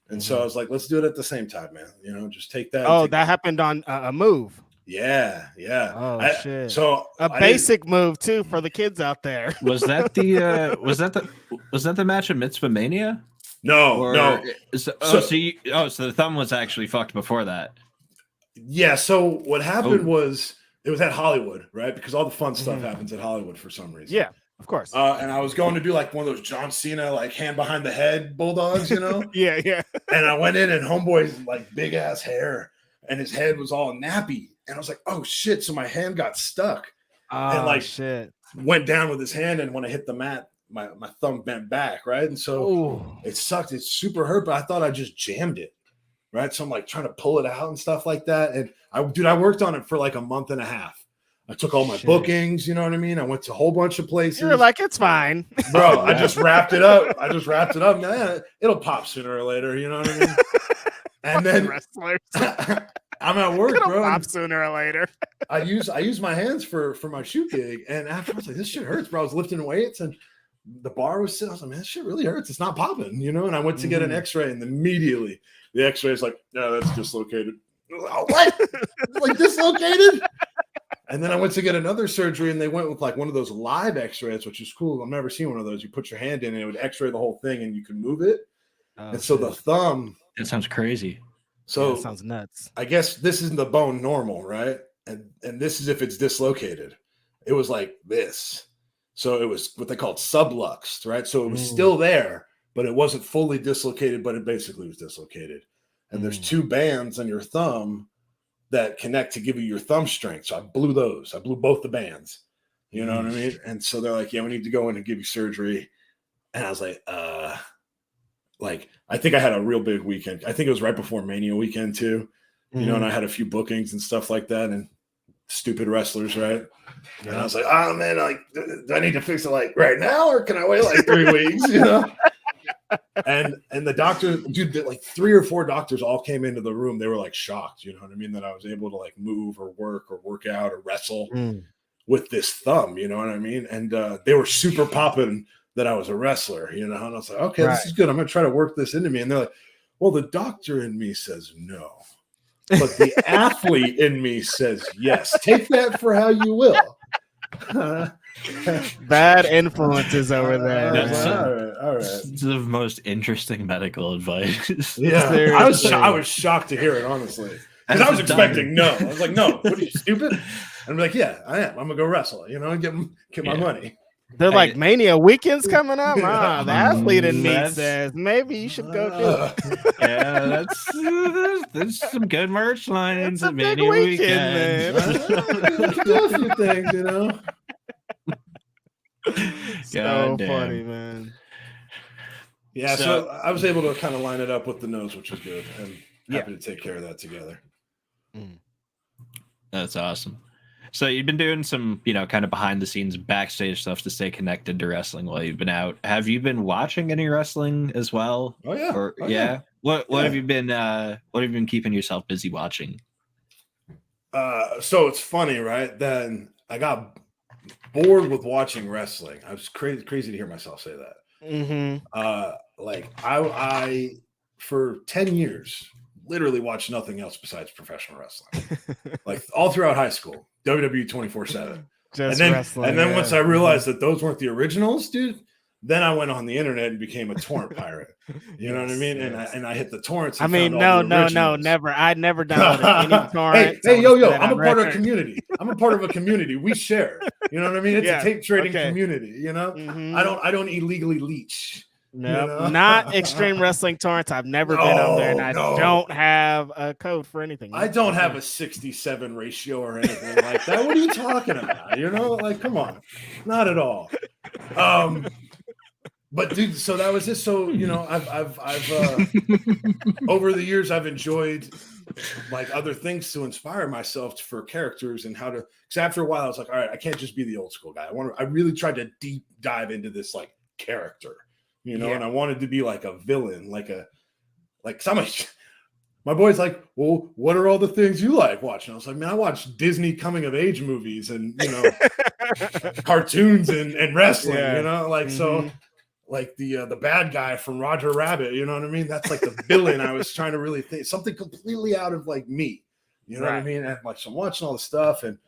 And so I was like, let's do it at the same time, man. Just take that. Oh, that happened on a move. Yeah. Oh shit. So a basic move too for the kids out there. Was that the match at Mitzvah Mania? No. So the thumb was actually fucked before that. Yeah. So what happened was it was at Hollywood, right? Because all the fun stuff happens at Hollywood for some reason. Yeah, of course. And I was going to do like one of those John Cena, like hand behind the head bulldogs, Yeah. And I went in and homeboy's like big ass hair and his head was all nappy. And I was like, oh shit. So my hand got stuck. And shit. Went down with his hand. And when I hit the mat, my thumb bent back, right? And so it sucked. It super hurt, but I thought I just jammed it. Right. So I'm like trying to pull it out and stuff like that. And I worked on it for like a month and a half. I took all my bookings, you know what I mean? I went to a whole bunch of places. You're like, it's fine. Bro, I just wrapped it up. Man, it'll pop sooner or later, you know what I mean? And then wrestlers. I'm at work, it'll bro. Pop sooner or later. I use my hands for my shoot gig. And after I was like, this shit hurts, bro. I was lifting weights and the bar was sitting. I was like, man, this shit really hurts. It's not popping, And I went to get an x-ray and immediately the x-ray is like, no, that's dislocated. What? Like dislocated? And then I went to get another surgery and they went with like one of those live x-rays, which is cool. I've never seen one of those. You put your hand in and it would x-ray the whole thing and you can move it. And so the thumb. That sounds crazy. So that sounds nuts. I guess this isn't the bone normal, right? And this is if it's dislocated. It was like this. So it was what they called subluxed, right? So it was still there, but it wasn't fully dislocated, but it basically was dislocated. And there's two bands on your thumb that connect to give you your thumb strength. So I blew those. I blew both the bands. You know what I mean? And so they're like, yeah, we need to go in and give you surgery. And I was like, I think I had a real big weekend. I think it was right before Mania weekend too. And I had a few bookings and stuff like that. And stupid wrestlers, right? Yeah. And I was like, oh man, like, do I need to fix it like right now, or can I wait like 3 weeks? And the doctor, dude, like 3 or 4 doctors all came into the room. They were like shocked, you know what I mean, that I was able to like move or work out or wrestle with this thumb, you know what I mean? And they were super popping that I was a wrestler, And I was like, okay, this is good. I'm gonna try to work this into me. And they're like, well, the doctor in me says no. But the athlete in me says yes. Take that for how you will. Bad influences over there. All right. It's the most interesting medical advice. Yeah, I was shocked to hear it, honestly, because I was expecting no. I was like, no, what are you, stupid? And I'm like, yeah, I am. I'm gonna go wrestle, and get my money. They're like, Mania weekend's coming up. The athlete in me says maybe you should go do it. Yeah, there's some good merch lines at Mania weekend. Man. Do a few things, So funny, man. Yeah, so I was able to kind of line it up with the nose, which is good. I'm happy to take care of that together. That's awesome. So you've been doing some, kind of behind the scenes backstage stuff to stay connected to wrestling while you've been out. Have you been watching any wrestling as well? Oh yeah. Yeah. What have you been keeping yourself busy watching? So it's funny, right? Then I got bored with watching wrestling. I was crazy to hear myself say that. Like I for 10 years literally watched nothing else besides professional wrestling. Like all throughout high school, WWE 24/7. And then once I realized that those weren't the originals, dude, then I went on the internet and became a torrent pirate. You know what I mean? And I hit the torrents. I mean, no, never. I'd never downloaded any torrents. Hey, yo, I'm a part of a community. I'm a part of a community. We share. You know what I mean? It's a tape trading community. I don't illegally leech. No, not Extreme Wrestling torrents. I've never been on there, and I don't have a code for anything. I don't have a 67 ratio or anything like that. What are you talking about? Like, come on, not at all. But dude, so that was it. So I've over the years I've enjoyed like other things to inspire myself for characters and how to. Because after a while, I was like, all right, I can't just be the old school guy. I really tried to deep dive into this like character, you know, and I wanted to be like a villain, my boy's like, well, what are all the things you like watching? I was like, man, I watch Disney coming of age movies and, you know, cartoons and wrestling, you know, like, so like the bad guy from Roger Rabbit, you know what I mean? That's like the villain. I was trying to really think something completely out of like me, you know what I mean? And like, so I'm watching all the stuff and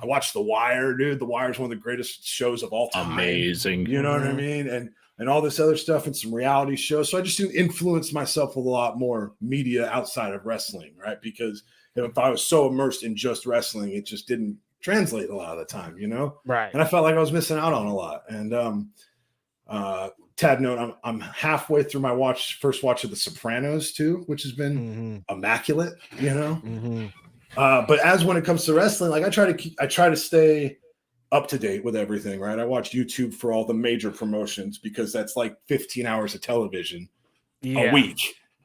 I watched The Wire, dude. The Wire is one of the greatest shows of all time. Amazing. You know what I mean? And all this other stuff and some reality shows. So I just influenced myself with a lot more media outside of wrestling, right? Because if I was so immersed in just wrestling, it just didn't translate a lot of the time, you know? Right. And I felt like I was missing out on a lot. And tad note, I'm halfway through my first watch of The Sopranos too, which has been immaculate, you know? But as when it comes to wrestling, like I try to stay up to date with everything, right? I watch YouTube for all the major promotions because that's like 15 hours of television a week,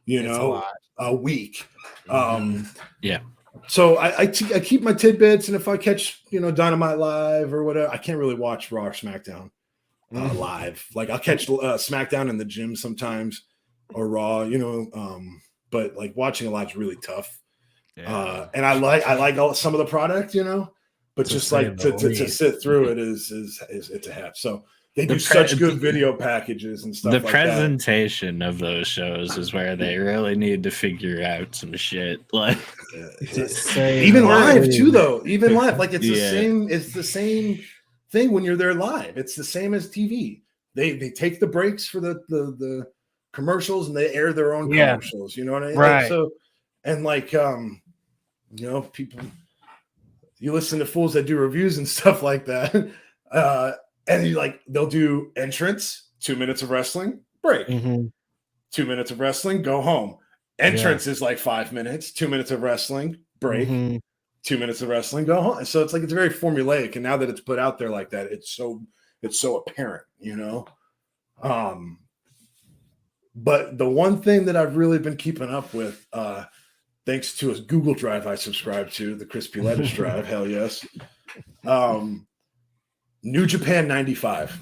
you know, a week. So I keep my tidbits, and if I catch, you know, Dynamite Live or whatever, I can't really watch Raw or SmackDown live. Like I'll catch SmackDown in the gym sometimes or Raw, you know, but like watching it live is really tough. And I like some of the product, you know. But just like to sit through it is it's a half. So they do such good video packages and stuff. The presentation of those shows is where they really need to figure out some shit. Like even live too, though. Even live, like it's the same. It's the same thing when you're there live. It's the same as TV. They take the breaks for the commercials and they air their own commercials. You know what I mean? Right. Like, so and like you know, people. You listen to fools that do reviews and stuff like that. And they'll do entrance, 2 minutes of wrestling, break. 2 minutes of wrestling, go home. Entrance is like 5 minutes, 2 minutes of wrestling, break. 2 minutes of wrestling, go home. So it's very formulaic. And now that it's put out there like that, it's so apparent, you know? But the one thing that I've really been keeping up with, thanks to a Google Drive I subscribe to, the Crispy Lettuce Drive, hell yes. New Japan 95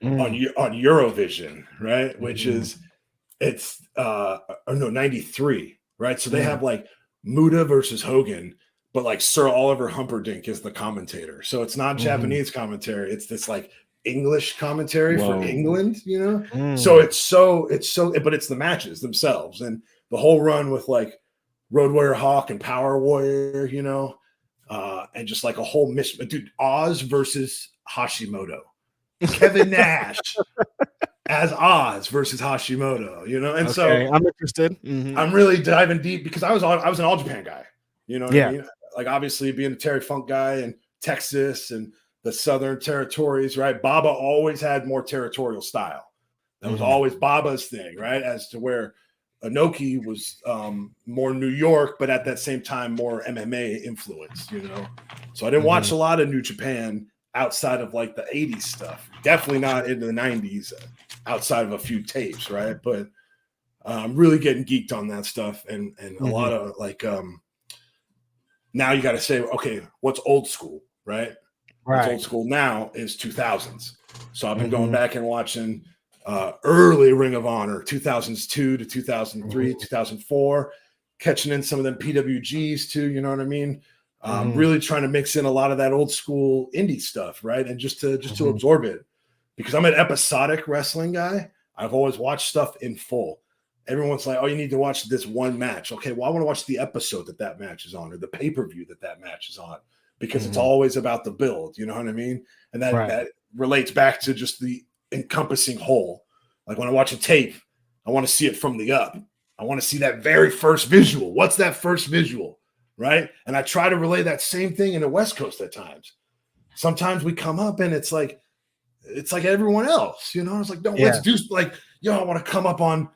on Eurovision, right? Which is, it's, 93, right? So they have like Muda versus Hogan, but like Sir Oliver Humperdinck is the commentator. So it's not Japanese commentary. It's this like English commentary for England, you know? So it's so, but it's the matches themselves and the whole run with like Road Warrior Hawk and Power Warrior, you know, and just like a whole dude, Oz versus Hashimoto, Kevin Nash as Oz versus Hashimoto, you know, and so I'm interested. I'm really diving deep because I was an All Japan guy, you know what I mean? Like obviously being a Terry Funk guy in Texas and the Southern territories, right? Baba always had more territorial style. That was always Baba's thing, right? As to where Inoki was more New York, but at that same time, more MMA influence, you know? So I didn't watch a lot of New Japan outside of like the 80s stuff. Definitely not into the 90s outside of a few tapes, right? But I'm really getting geeked on that stuff. And a lot of like, now you got to say, okay, what's old school, right? What's old school now is 2000s. So I've been going back and watching early Ring of Honor, 2002 to 2003, 2004, catching in some of them PWGs too, you know what I mean? Really trying to mix in a lot of that old school indie stuff, right? And just to absorb it. Because I'm an episodic wrestling guy. I've always watched stuff in full. Everyone's like, oh, you need to watch this one match. Okay, well, I want to watch the episode that match is on or the pay-per-view that match is on because it's always about the build, you know what I mean? And that relates back to just the encompassing whole. Like when I watch a tape, I want to see it from the up. I want to see that very first visual. What's that first visual, right? And I try to relay that same thing in the West Coast at times. Sometimes we come up and it's like everyone else, you know? It's like, no, let's do like, I want to come up on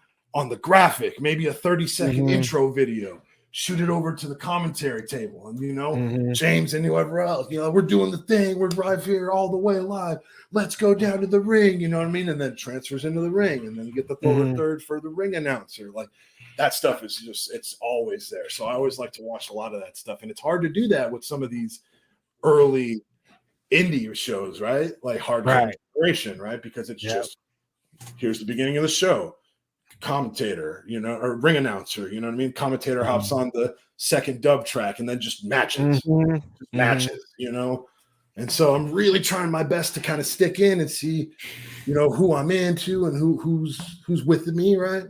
the graphic, maybe a 30-second intro video, shoot it over to the commentary table. And, you know, James and whoever else, you know, we're doing the thing. We're right here all the way live. Let's go down to the ring. You know what I mean? And then transfers into the ring. And then you get the forward third for the ring announcer. Like, that stuff is just, it's always there. So I always like to watch a lot of that stuff. And it's hard to do that with some of these early indie shows, right? Like Hardcore Inspiration, right? Because it's just, here's the beginning of the show. Commentator, you know, or ring announcer, you know what I mean? Commentator hops on the second dub track and then just matches, matches, you know? And so I'm really trying my best to kind of stick in and see, you know, who I'm into and who's with me, right?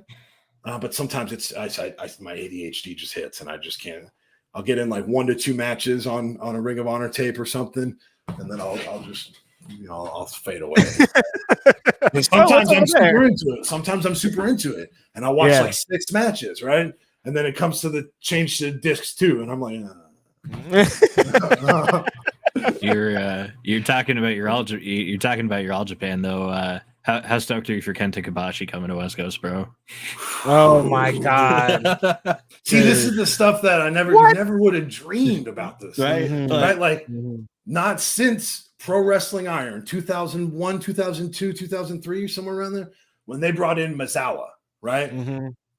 But sometimes it's my ADHD just hits and I just can't. I'll get in like 1 to 2 matches on a Ring of Honor tape or something, and then I'll just, you know, I'll fade away. And sometimes I'm super into it. Sometimes I'm super into it, and I'll watch like 6 matches, right? And then it comes to the change to discs 2, and I'm like, You're talking about your All Japan though. How stoked are you for Kenta Kobashi coming to West Coast, bro? Oh my god! See, this is the stuff that I never would have dreamed about this, right? Right? Like, not since Pro Wrestling Iron 2001, 2002, 2003, somewhere around there, when they brought in Misawa, right?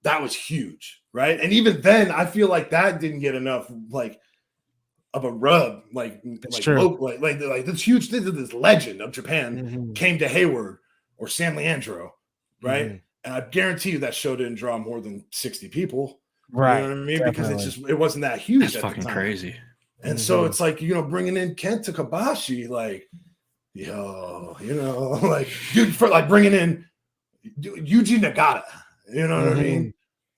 That was huge, right? And even then, I feel like that didn't get enough like of a rub, like this huge thing. This legend of Japan came to Hayward or San Leandro, right? And I guarantee you that show didn't draw more than 60 people, right? You know what I mean? Definitely. Because it wasn't that huge. That's fucking crazy. And so it's like, you know, bringing in Kenta Kobashi, like, yo, you know, like, dude, for like bringing in Yuji Nagata, you know what I mean?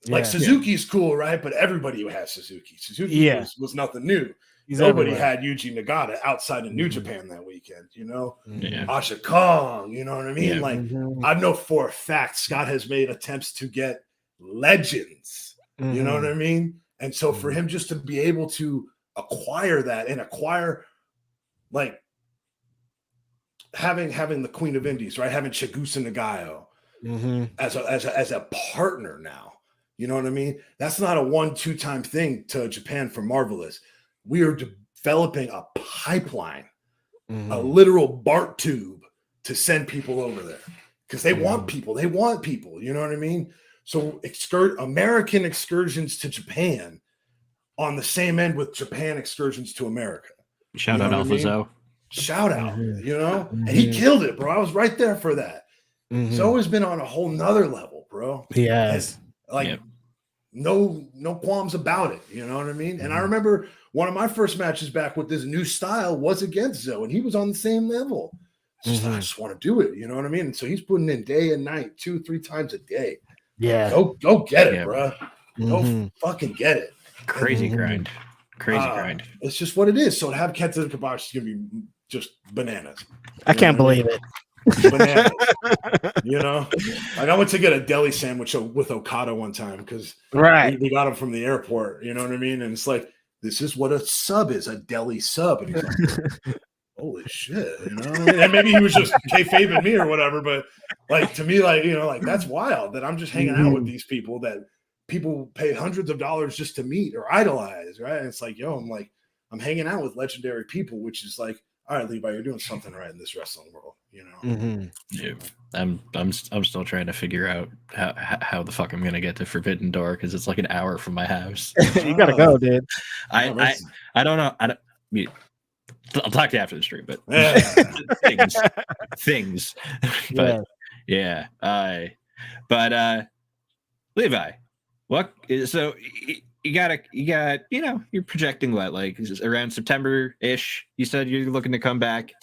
Like Suzuki's cool, right? But everybody has Suzuki. Suzuki was nothing new. Nobody had Yuji Nagata outside of New Japan that weekend, you know? Asha Kong, you know what I mean? Like, I know for a fact Scott has made attempts to get legends, you know what I mean? And so for him just to be able to acquire that and acquire, like, having the Queen of Indies, right? Having Chigusa Nagayo as a partner now, you know what I mean? That's not a 1-2 time thing to Japan for Marvelous. We are developing a pipeline, a literal BART tube to send people over there because they want people. They want people. You know what I mean? So American excursions to Japan on the same end with Japan excursions to America. Shout out Alpha Zo. Shout out, you know? And he killed it, bro. I was right there for that. He's always been on a whole nother level, bro. Yes. Like, no qualms about it. You know what I mean? And I remember one of my first matches back with this new style was against Zoe, and he was on the same level. I just want to do it. You know what I mean? And so he's putting in day and night, 2-3 times a day. Yeah. Go get it, bro. Go fucking get it. Crazy grind. Grind. It's just what it is. So to have Kenta Kobashi is going to be just bananas. I can't believe it. Bananas. You know, like I went to get a deli sandwich with Okada one time because we got him from the airport. You know what I mean? And it's like, this is what a sub is, a deli sub. And he's like, holy shit, you know? And maybe he was just kayfabing me or whatever, but like to me, like, you know, like that's wild that I'm just hanging out with these people that people pay hundreds of dollars just to meet or idolize, right? And it's like, yo, I'm hanging out with legendary people, which is like, all right, Levi, you're doing something right in this wrestling world, you know. Yeah, I'm still trying to figure out how the fuck I'm gonna get to Forbidden Door because it's like an hour from my house. You gotta go, dude. I don't know. I'll talk to you after the stream, but things. But yeah. But Levi, what? So you got you know, you're projecting what, like around September-ish. You said you're looking to come back.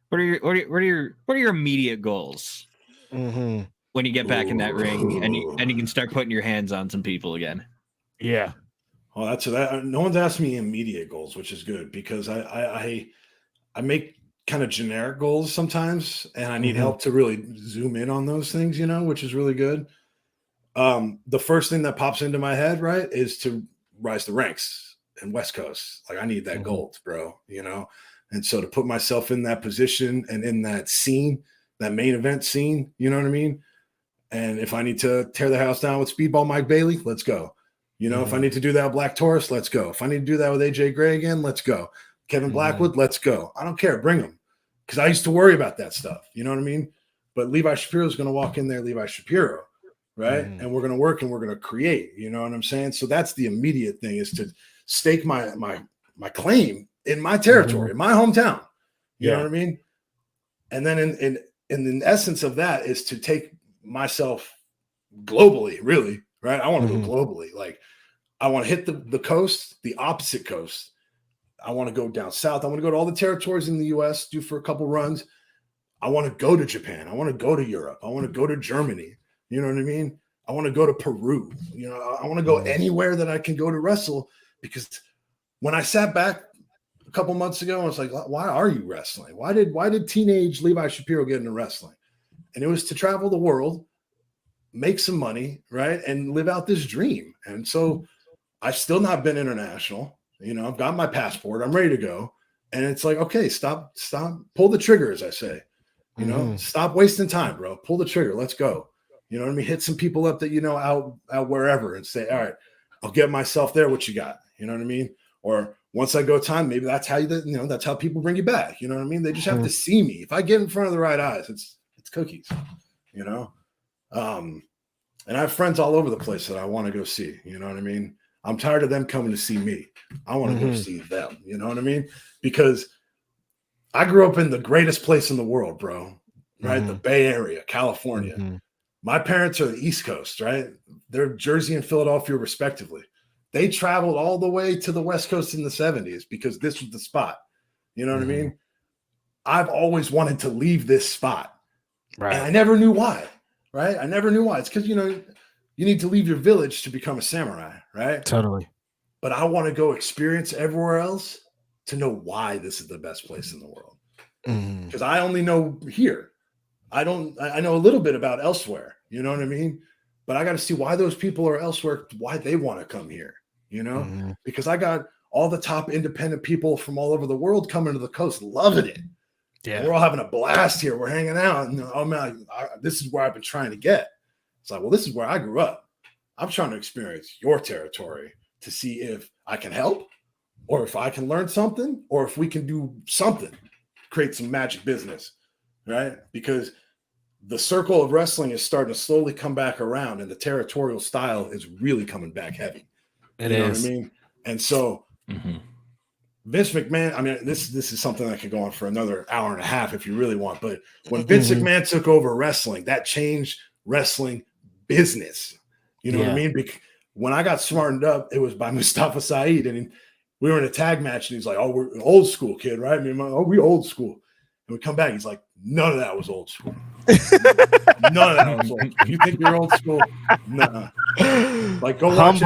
What are your immediate goals when you get back in that ring and you can start putting your hands on some people again? Yeah. Well, that's that. No one's asked me immediate goals, which is good because I make kind of generic goals sometimes, and I need help to really zoom in on those things, you know, which is really good. The first thing that pops into my head, right, is to rise the ranks in West Coast. Like I need that gold, bro, you know? And so to put myself in that position and in that scene, that main event scene, you know what I mean? And if I need to tear the house down with Speedball Mike Bailey, let's go. You know, if I need to do that with Black Taurus, let's go. If I need to do that with AJ Gray again, let's go. Kevin Blackwood, let's go. I don't care. Bring them. Because I used to worry about that stuff. You know what I mean? But Levi Shapiro is going to walk in there, Levi Shapiro. right? And we're going to work and we're going to create, you know what I'm saying? So that's the immediate thing, is to stake my claim in my territory, in my hometown. You know what I mean? And then in the essence of that is to take myself globally, really, right? I want to go globally. Like, I want to hit the coast, the opposite coast. I want to go down south. I want to go to all the territories in the US, do for a couple runs. I want to go to Japan. I want to go to Europe. I want to go to Germany. You know what I mean? I want to go to Peru. You know, I want to go anywhere that I can go to wrestle, because when I sat back a couple months ago, I was like, why are you wrestling? Why did teenage Levi Shapiro get into wrestling? And it was to travel the world, make some money, right? And live out this dream. And so I've still not been international. You know, I've got my passport. I'm ready to go. And it's like, okay, stop, pull the trigger, as I say. You know, stop wasting time, bro. Pull the trigger. Let's go. You know what I mean? Hit some people up that you know out wherever and say, all right, I'll get myself there. What you got? You know what I mean? Or once I go time, maybe that's how that's how people bring you back. You know what I mean? They just have to see me. If I get in front of the right eyes, it's cookies, you know? And I have friends all over the place that I want to go see. You know what I mean? I'm tired of them coming to see me. I want to go see them. You know what I mean? Because I grew up in the greatest place in the world, bro. Right? The Bay Area, California. My parents are the East Coast, right? They're Jersey and Philadelphia, respectively. They traveled all the way to the West Coast in the 70s because this was the spot. You know what I mean? I've always wanted to leave this spot. Right. And I never knew why. Right? I never knew why. It's because, you know, you need to leave your village to become a samurai, right? Totally. But I want to go experience everywhere else to know why this is the best place in the world. Because I only know here. I know a little bit about elsewhere, you know what I mean? But I got to see why those people are elsewhere, why they want to come here, you know? Because I got all the top independent people from all over the world coming to the coast, loving it. Yeah. And we're all having a blast here. We're hanging out. And oh man, this is where I've been trying to get. It's like, well, this is where I grew up. I'm trying to experience your territory to see if I can help, or if I can learn something, or if we can do something, create some magic business, right? Because the circle of wrestling is starting to slowly come back around, and the territorial style is really coming back heavy. You know what I mean? And so Vince McMahon, I mean, this is something that could go on for another hour and a half if you really want. But when Vince McMahon took over wrestling, that changed wrestling business. You know what I mean? Because when I got smartened up, it was by Mustafa Saeed, and we were in a tag match, and he's like, "Oh, we're old school, kid, right?" I mean, we old school. And we come back, he's like, "None of that was old school. None of that was old school. You think you're old school? Nah. Like, go watch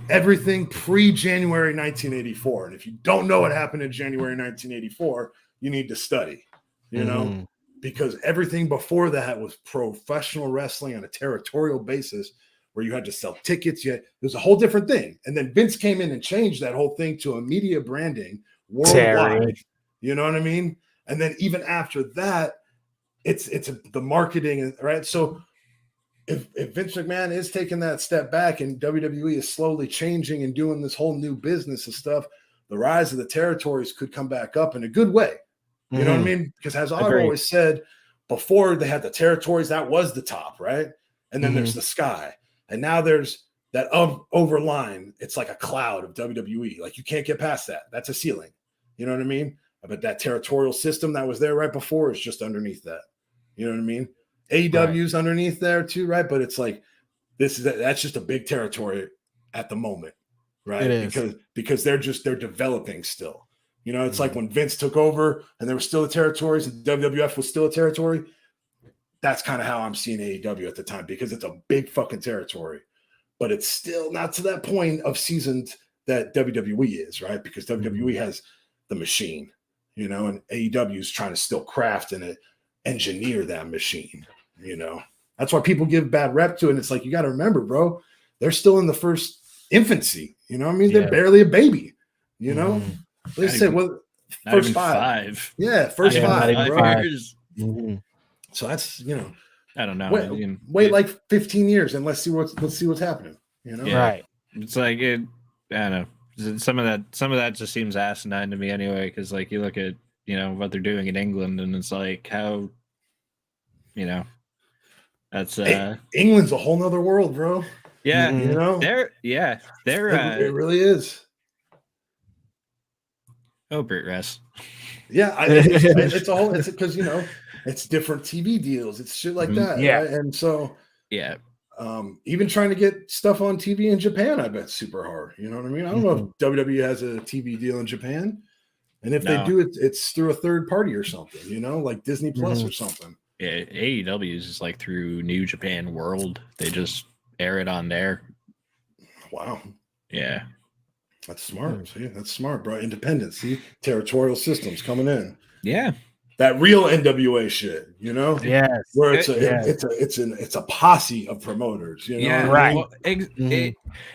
everything pre-January 1984. And if you don't know what happened in January 1984, you need to study, you know, because everything before that was professional wrestling on a territorial basis, where you had to sell tickets. It was a whole different thing. And then Vince came in and changed that whole thing to a media branding worldwide. You know what I mean? And then even after that, it's the marketing, right? So if Vince McMahon is taking that step back and WWE is slowly changing and doing this whole new business and stuff, the rise of the territories could come back up in a good way. You know what I mean? Because as I've always said, before they had the territories, that was the top, right? And then there's the sky. And now there's that over line. It's like a cloud of WWE. Like, you can't get past that. That's a ceiling. You know what I mean? But that territorial system that was there right before is just underneath that. You know what I mean? AEW's underneath there too, right? But it's like that's just a big territory at the moment, right? Because they're developing still. You know, it's like when Vince took over and there were still the territories and WWF was still a territory. That's kind of how I'm seeing AEW at the time, because it's a big fucking territory, but it's still not to that point of seasoned that WWE is, right? Because WWE has the machine, you know, and AEW is trying to still craft and engineer that machine, you know. That's why people give bad rep to it. And it's like, you got to remember, bro, they're still in the first infancy, you know what I mean? They're barely a baby, you know. Let's say, well, first five. Yeah, first five, bro. So that's, you know, I don't know. Wait like 15 years and let's see what's happening. You know, right? It's like I don't know. Some of that just seems asinine to me anyway. Because like you look at what they're doing in England, and it's like how, That's England's a whole nother world, bro. yeah, You know, they're it really is. Oh, Brit Rest. Yeah, it's all it's because it's different TV deals, it's shit like that, Yeah. right? And so Yeah. Even trying to get stuff on TV in Japan, I bet super hard. You know what I mean? I don't know if WWE has a TV deal in Japan, and if they do, it's through a third party or something. Like Disney Plus or something. Yeah, AEW is just like through New Japan World. They just air it on there. Wow. Yeah. That's smart. See, that's smart, bro. Independence. See, territorial systems coming in. Yeah. That real NWA shit, Yes. Where it's a posse of promoters, Yeah, right. Well,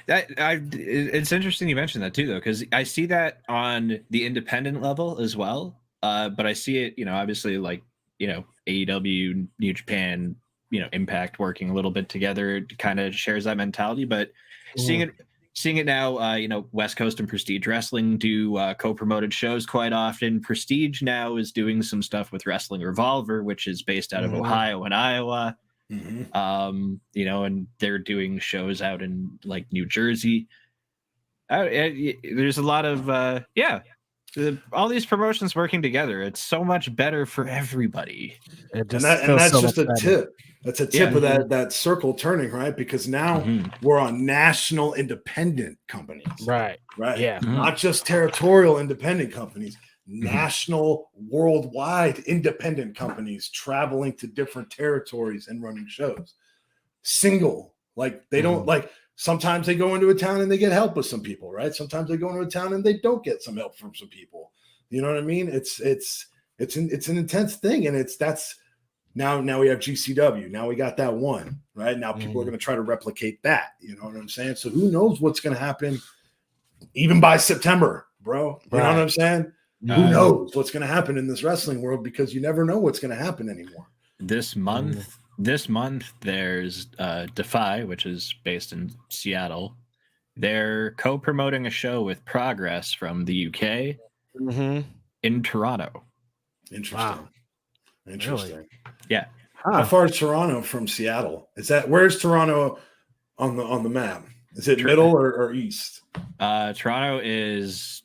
it's interesting you mentioned that too, though, because I see that on the independent level as well. But I see it, obviously, like AEW, New Japan, Impact working a little bit together kind of shares that mentality. But seeing it now, West Coast and Prestige Wrestling do co-promoted shows quite often. Prestige now is doing some stuff with Wrestling Revolver, which is based out of Ohio and Iowa. And they're doing shows out in like New Jersey. There's a lot of all these promotions working together. It's so much better for everybody. And that's just a tip. That's a tip of that circle turning, right? Because now we're on national independent companies. Right. Yeah. Not just territorial independent companies, national, worldwide independent companies traveling to different territories and running shows. Single. Like they don't sometimes they go into a town and they get help with some people, right? Sometimes they go into a town and they don't get some help from some people. You know what I mean? It's an intense thing, and that's now we have GCW. Now we got that one, right? Now people are going to try to replicate that. You know what I'm saying? So who knows what's going to happen even by September, bro? You know what I'm saying? Who knows what's going to happen in this wrestling world, because you never know what's going to happen anymore. This month, there's Defy, which is based in Seattle. They're co-promoting a show with Progress from the UK in Toronto. Interesting. Wow. Interesting. Really? Yeah. How far is Toronto from Seattle? Where's Toronto on the map? Is it middle or east? Toronto is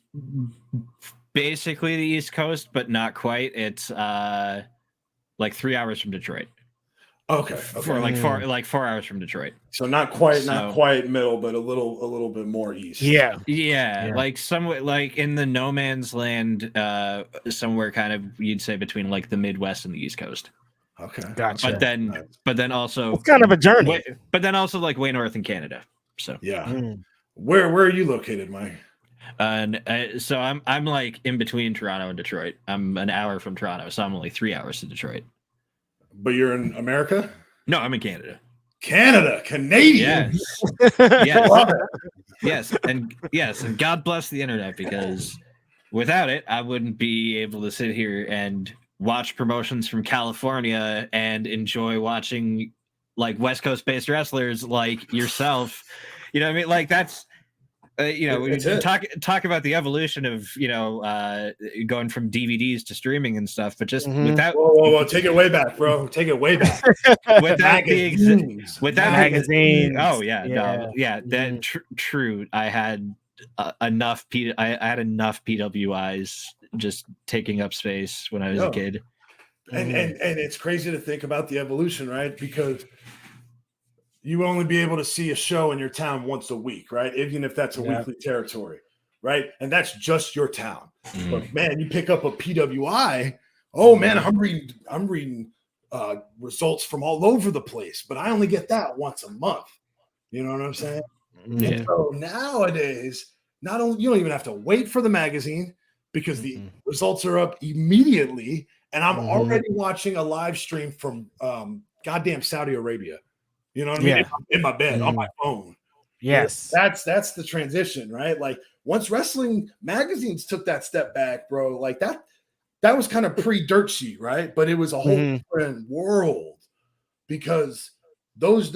basically the East Coast, but not quite. It's like 3 hours from Detroit. Okay. For like 4 hours from Detroit. So not quite middle, but a little bit more east. Yeah. Like somewhere like in the no man's land, somewhere kind of you'd say between like the Midwest and the East Coast. Okay. Gotcha. But then also it's kind of a journey. But then also like way north in Canada. So yeah. Where are you located, Mike? And so I'm like in between Toronto and Detroit. I'm an hour from Toronto, so I'm only 3 hours to Detroit. But you're in America? No, I'm in Canada. Canadian. Yes. And God bless the internet, because without it, I wouldn't be able to sit here and watch promotions from California and enjoy watching like West Coast based wrestlers like yourself. You know what I mean? Like that's we talk about the evolution of going from DVDs to streaming and stuff, but just without whoa, take it way back, bro. Take it way back. Without magazines. True. I had enough PWIs just taking up space when I was a kid. And it's crazy to think about the evolution, right? Because you only be able to see a show in your town once a week, right? Even if that's a weekly territory, right? And that's just your town. But man, you pick up a PWI. Oh man, I'm reading results from all over the place, but I only get that once a month. You know what I'm saying? Yeah. And so nowadays, not only you don't even have to wait for the magazine, because the results are up immediately, and I'm already watching a live stream from goddamn Saudi Arabia. You know what I mean? In my bed, on my phone. Yes. That's the transition, right? Like once wrestling magazines took that step back, bro, like that was kind of pre-dirt sheet, right? But it was a whole different world, because those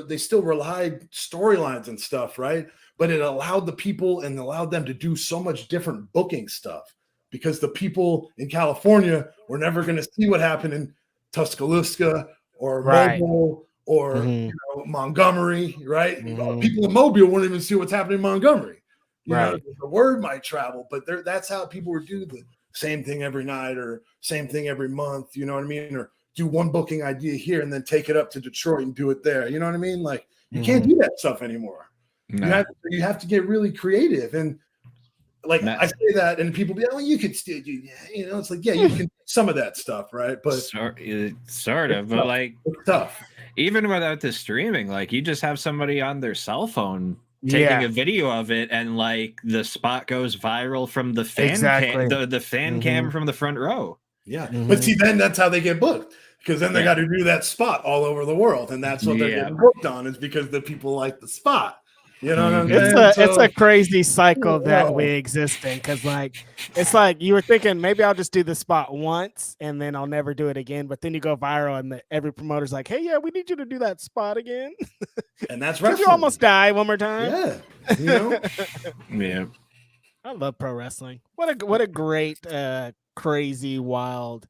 they still relied storylines and stuff, right? But it allowed the people and allowed them to do so much different booking stuff, because the people in California were never going to see what happened in Tuscaloosa or Mobile or Mhm. Montgomery, right? Mhm. People in Mobile won't even see what's happening in Montgomery. Right. The word might travel, but that's how people would do the same thing every night or same thing every month. You know what I mean? Or do one booking idea here and then take it up to Detroit and do it there. You know what I mean? Like you can't do that stuff anymore. No. You have to get really creative. And like I say that, and people be like, well, you could still do, it's like, yeah, you can do some of that stuff, right? But sort of, but like it's tough. Even without the streaming, like you just have somebody on their cell phone taking a video of it, and like the spot goes viral from the fan cam, the fan cam from the front row. Yeah, but see, then that's how they get booked, because then they got to do that spot all over the world, and that's what they're getting booked on, is because the people like the spot. You know what I'm saying? It's a crazy cycle that we exist in, because it's like you were thinking maybe I'll just do the spot once and then I'll never do it again, but then you go viral and every promoter's like, hey, yeah, we need you to do that spot again. And that's right. You almost die one more time. Yeah, yeah. I love pro wrestling. What a great, crazy, wild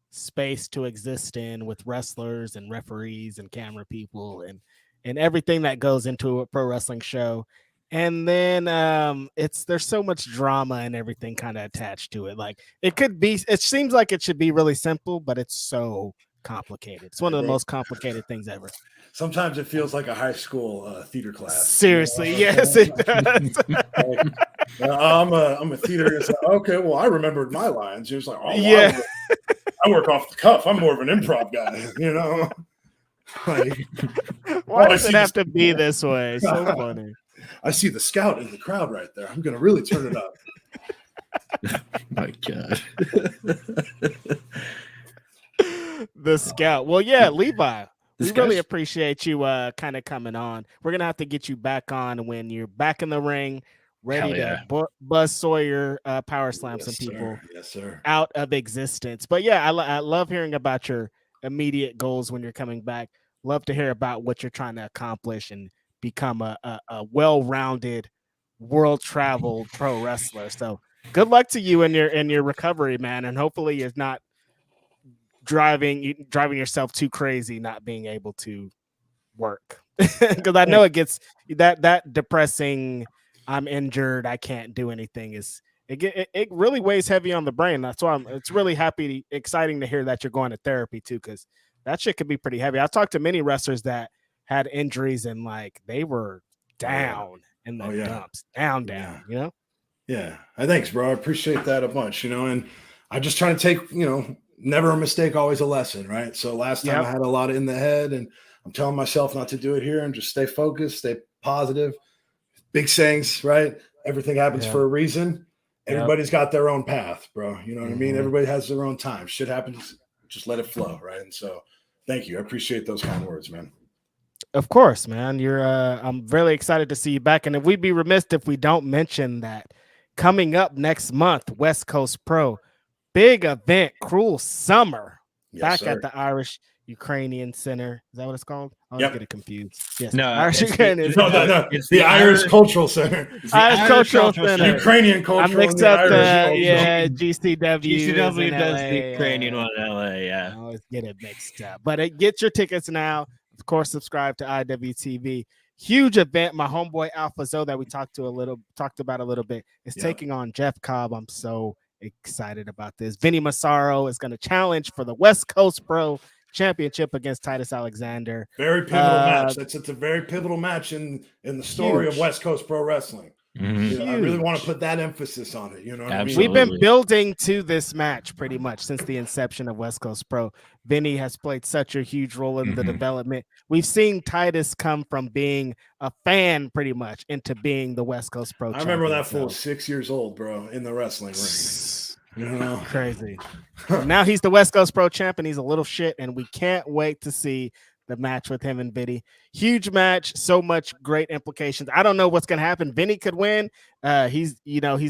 space to exist in, with wrestlers and referees and camera people and everything that goes into a pro wrestling show. And then there's so much drama and everything kind of attached to it. Like it seems like it should be really simple, but it's so complicated. It's one of the most complicated things ever. Sometimes it feels like a high school theater class. Seriously, yes, it does. I'm a theater. Okay, well, I remembered my lines. It was like, I work off the cuff. I'm more of an improv guy, Like, why does it have to be this way? So funny. I see the scout in the crowd right there. I'm gonna really turn it up. My God. The scout. Well, yeah, Levi. We really appreciate you kind of coming on. We're gonna have to get you back on when you're back in the ring, ready to Buzz Sawyer power slam some people out of existence. But yeah, I love hearing about your immediate goals when you're coming back. Love to hear about what you're trying to accomplish and become a well-rounded, world-traveled pro wrestler. So good luck to you in your recovery, man, and hopefully you're not driving yourself too crazy not being able to work, because I know it gets that depressing. I'm injured, I can't do anything. It really weighs heavy on the brain. That's why it's really exciting to hear that you're going to therapy too, because that shit could be pretty heavy. I've talked to many wrestlers that had injuries and like they were down in the dumps, down. Yeah, thanks, bro. I appreciate that a bunch. And I just try to take never a mistake, always a lesson, right? So last time I had a lot in the head, and I'm telling myself not to do it here, and just stay focused, stay positive. Big sayings, right? Everything happens for a reason. Everybody's got their own path, bro. You know what I mean? Everybody has their own time. Shit happens, just let it flow, right? And so thank you. I appreciate those kind words, man. Of course, man. I'm really excited to see you back. And if we'd be remiss if we don't mention that coming up next month, West Coast Pro, big event, Cruel Summer, back at the Irish Ukrainian Center. Is that what it's called? I always get it confused. Yes. No, Irish Ukrainian Center. No. It's the Irish Cultural Center. Irish Cultural Center. Ukrainian Cultural. I mixed up GCW. GCW does the Ukrainian one in LA. Yeah. I always get it mixed up. But get your tickets now. Of course, subscribe to IWTV. Huge event. My homeboy Alpha Zoe that we talked about a little bit is taking on Jeff Cobb. I'm so excited about this. Vinny Massaro is going to challenge for the West Coast Pro Championship against Titus Alexander. Very pivotal match. It's a very pivotal match in the story of West Coast Pro Wrestling. I really want to put that emphasis on it. You know what I mean? We've been building to this match pretty much since the inception of West Coast Pro. Vinny has played such a huge role in the development. We've seen Titus come from being a fan pretty much into being the West Coast Pro. I remember that fool 6 years old, bro, in the wrestling ring. Crazy. Now he's the West Coast Pro champ, and he's a little shit, and we can't wait to see the match with him and Vinny. Huge match, so much great implications. I don't know what's gonna happen. Vinny could win. He's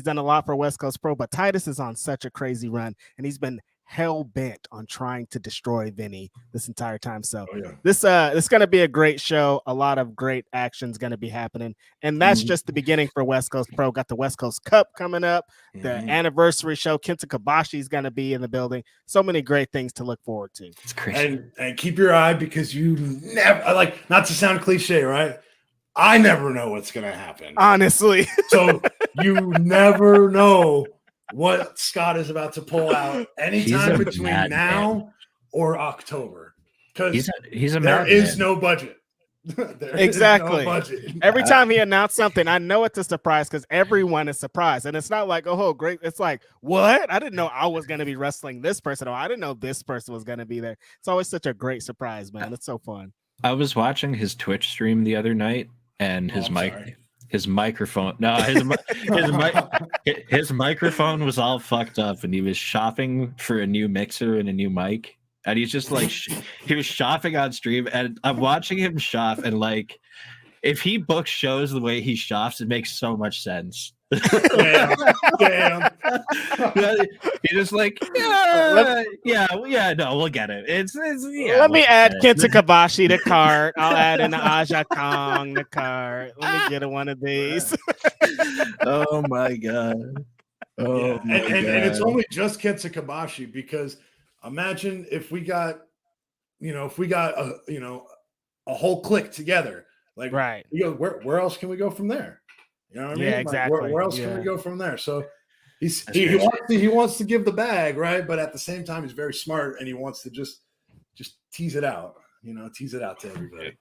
done a lot for West Coast Pro, but Titus is on such a crazy run, and he's been hell bent on trying to destroy Vinny this entire time. So yeah. this is going to be a great show. A lot of great action's going to be happening, and that's just the beginning for West Coast Pro. Got the West Coast Cup coming up, the anniversary show. Kenta Kobashi is going to be in the building. So many great things to look forward to. It's crazy. And keep your eye, because you never, like, not to sound cliche, right? I never know what's going to happen. Honestly. So you never know what Scott is about to pull out anytime between now or October. Because there is no budget. Exactly. No budget. Every time he announced something, I know it's a surprise because everyone is surprised. And it's not like, oh, great. It's like, what? I didn't know I was going to be wrestling this person, or I didn't know this person was going to be there. It's always such a great surprise, man. It's so fun. I was watching his Twitch stream the other night, and his microphone. No, his microphone was all fucked up, and he was shopping for a new mixer and a new mic. And he's just like, he was shopping on stream, and I'm watching him shop, and like, if he books shows the way he shops, it makes so much sense. Damn. He's just like, no, we'll get it. It's Let me add Kenta Kobashi to cart. I'll add in the Aja Kong to cart. Let me get one of these. Oh my god. And it's only just Kenta Kobashi, because imagine if we got a whole clique together, like, right? You go, where else can we go from there? You know what I mean? Yeah, exactly. Like, where else can we go from there? So he wants to give the bag, right? But at the same time, he's very smart, and he wants to just tease it out, tease it out to everybody.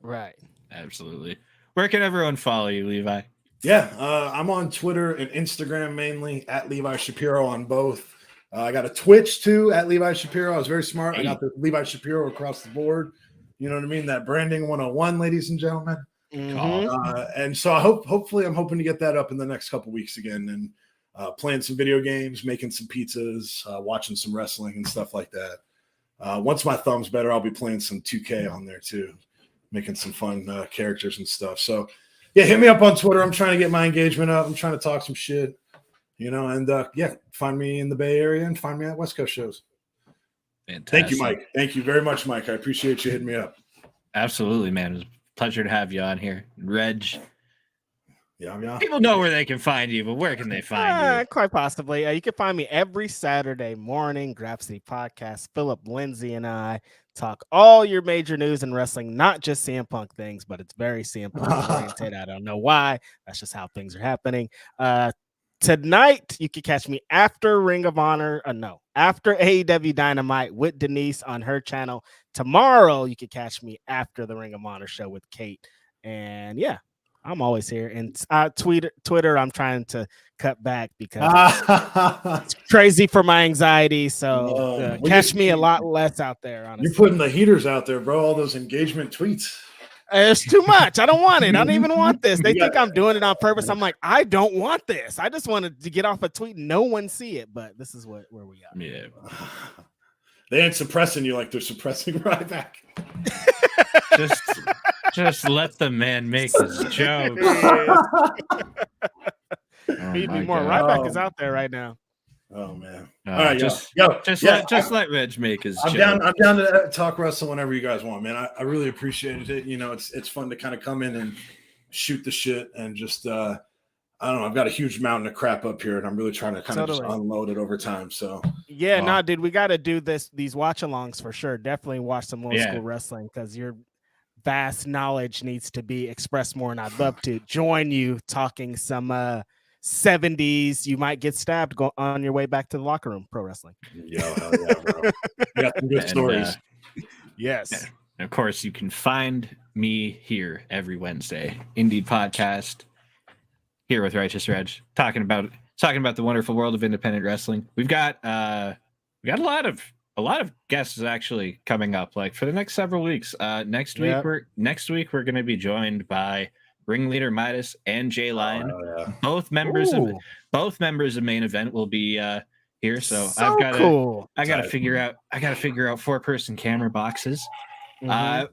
Right. Absolutely. Where can everyone follow you, Levi? Yeah, I'm on Twitter and Instagram mainly, at Levi Shapiro on both. I got a Twitch too, at Levi Shapiro. I was very smart. I got the Levi Shapiro across the board. You know what I mean? That branding 101, ladies and gentlemen. And so hopefully I'm hoping to get that up in the next couple weeks again, and playing some video games, making some pizzas, watching some wrestling and stuff like that. Once my thumb's better, I'll be playing some 2K on there too, making some fun characters and stuff. So yeah, hit me up on Twitter. I'm trying to get my engagement up. I'm trying to talk some shit, and find me in the Bay Area and find me at West Coast shows. Fantastic. Thank you, Mike. Thank you very much, Mike. I appreciate you hitting me up. Absolutely, man. It was a pleasure to have you on here. Reg. Yeah. People know where they can find you, but where can they find you? Quite possibly. You can find me every Saturday morning. Grapsity Podcast. Philip Lindsay and I talk all your major news in wrestling, not just CM Punk things, but it's very CM Punk oriented. I don't know why. That's just how things are happening. Tonight, you can catch me after Ring of Honor. After AEW Dynamite with Denise on her channel. Tomorrow, you can catch me after the Ring of Honor show with Kate. And yeah, I'm always here. And Twitter, I'm trying to cut back because it's crazy for my anxiety. So catch me a lot less out there. Honestly, you're putting the heaters out there, bro. All those engagement tweets. It's too much. I don't want it. I don't even want this. They think I'm doing it on purpose. I'm like, I don't want this. I just wanted to get off a tweet and no one see it. But this is where we are. Yeah. They ain't suppressing you like they're suppressing Ryback. just let the man make his joke. He'd be more. Ryback is out there right now. Oh man! All right, just let Reg make his joke. I'm down to talk wrestling whenever you guys want, man. I really appreciated it. It's fun to kind of come in and shoot the shit and just I don't know. I've got a huge mountain of crap up here, and I'm really trying to kind of just unload it over time. So yeah, dude, we got to do these watch-alongs for sure. Definitely watch some old school wrestling because your vast knowledge needs to be expressed more, and I'd love to join you talking some 70s. You might get stabbed on your way back to the locker room. Pro wrestling. Yo, hell yeah, bro. You got some good stories. Yes. And of course, you can find me here every Wednesday. Indie Podcast. Here with Righteous Reg, talking about the wonderful world of independent wrestling. We've got a lot of guests actually coming up, like for the next several weeks. Next week we're going to be joined by Ringleader Midas and Jay Lion. Both members of Main Event will be here. So I've got I got to figure out 4-person camera boxes.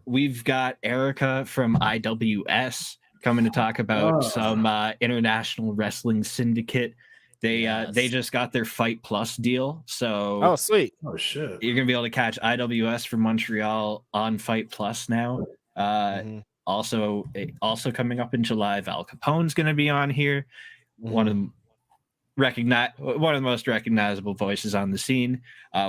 We've got Erica from IWS coming to talk about some international wrestling syndicate They just got their Fight Plus deal. So oh sweet. Oh shit. You're gonna be able to catch IWS from Montreal on Fight Plus now. Also coming up in July, Val Capone's gonna be on here. One of the most recognizable voices on the scene.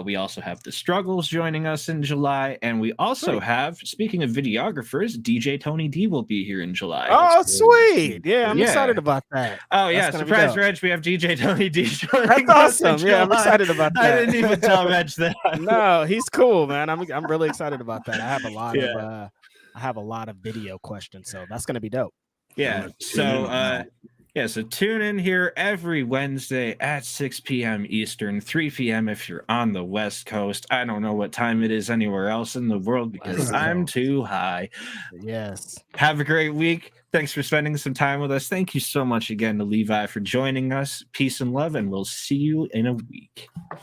We also have The Struggles joining us in July, and we also have, speaking of videographers, DJ Tony D will be here in July. Oh, sweet! Yeah, I'm excited about that. Oh yeah, surprise, Reg! We have DJ Tony D joining. That's awesome. Yeah, I'm excited about that. I didn't even tell Reg that. No, he's cool, man. I'm really excited about that. I have a lot of video questions, so that's gonna be dope. Yeah. So tune in here every Wednesday at 6 p.m. Eastern, 3 p.m. if you're on the West Coast. I don't know what time it is anywhere else in the world because I'm too high. Yes. Have a great week. Thanks for spending some time with us. Thank you so much again to Levi for joining us. Peace and love, and we'll see you in a week.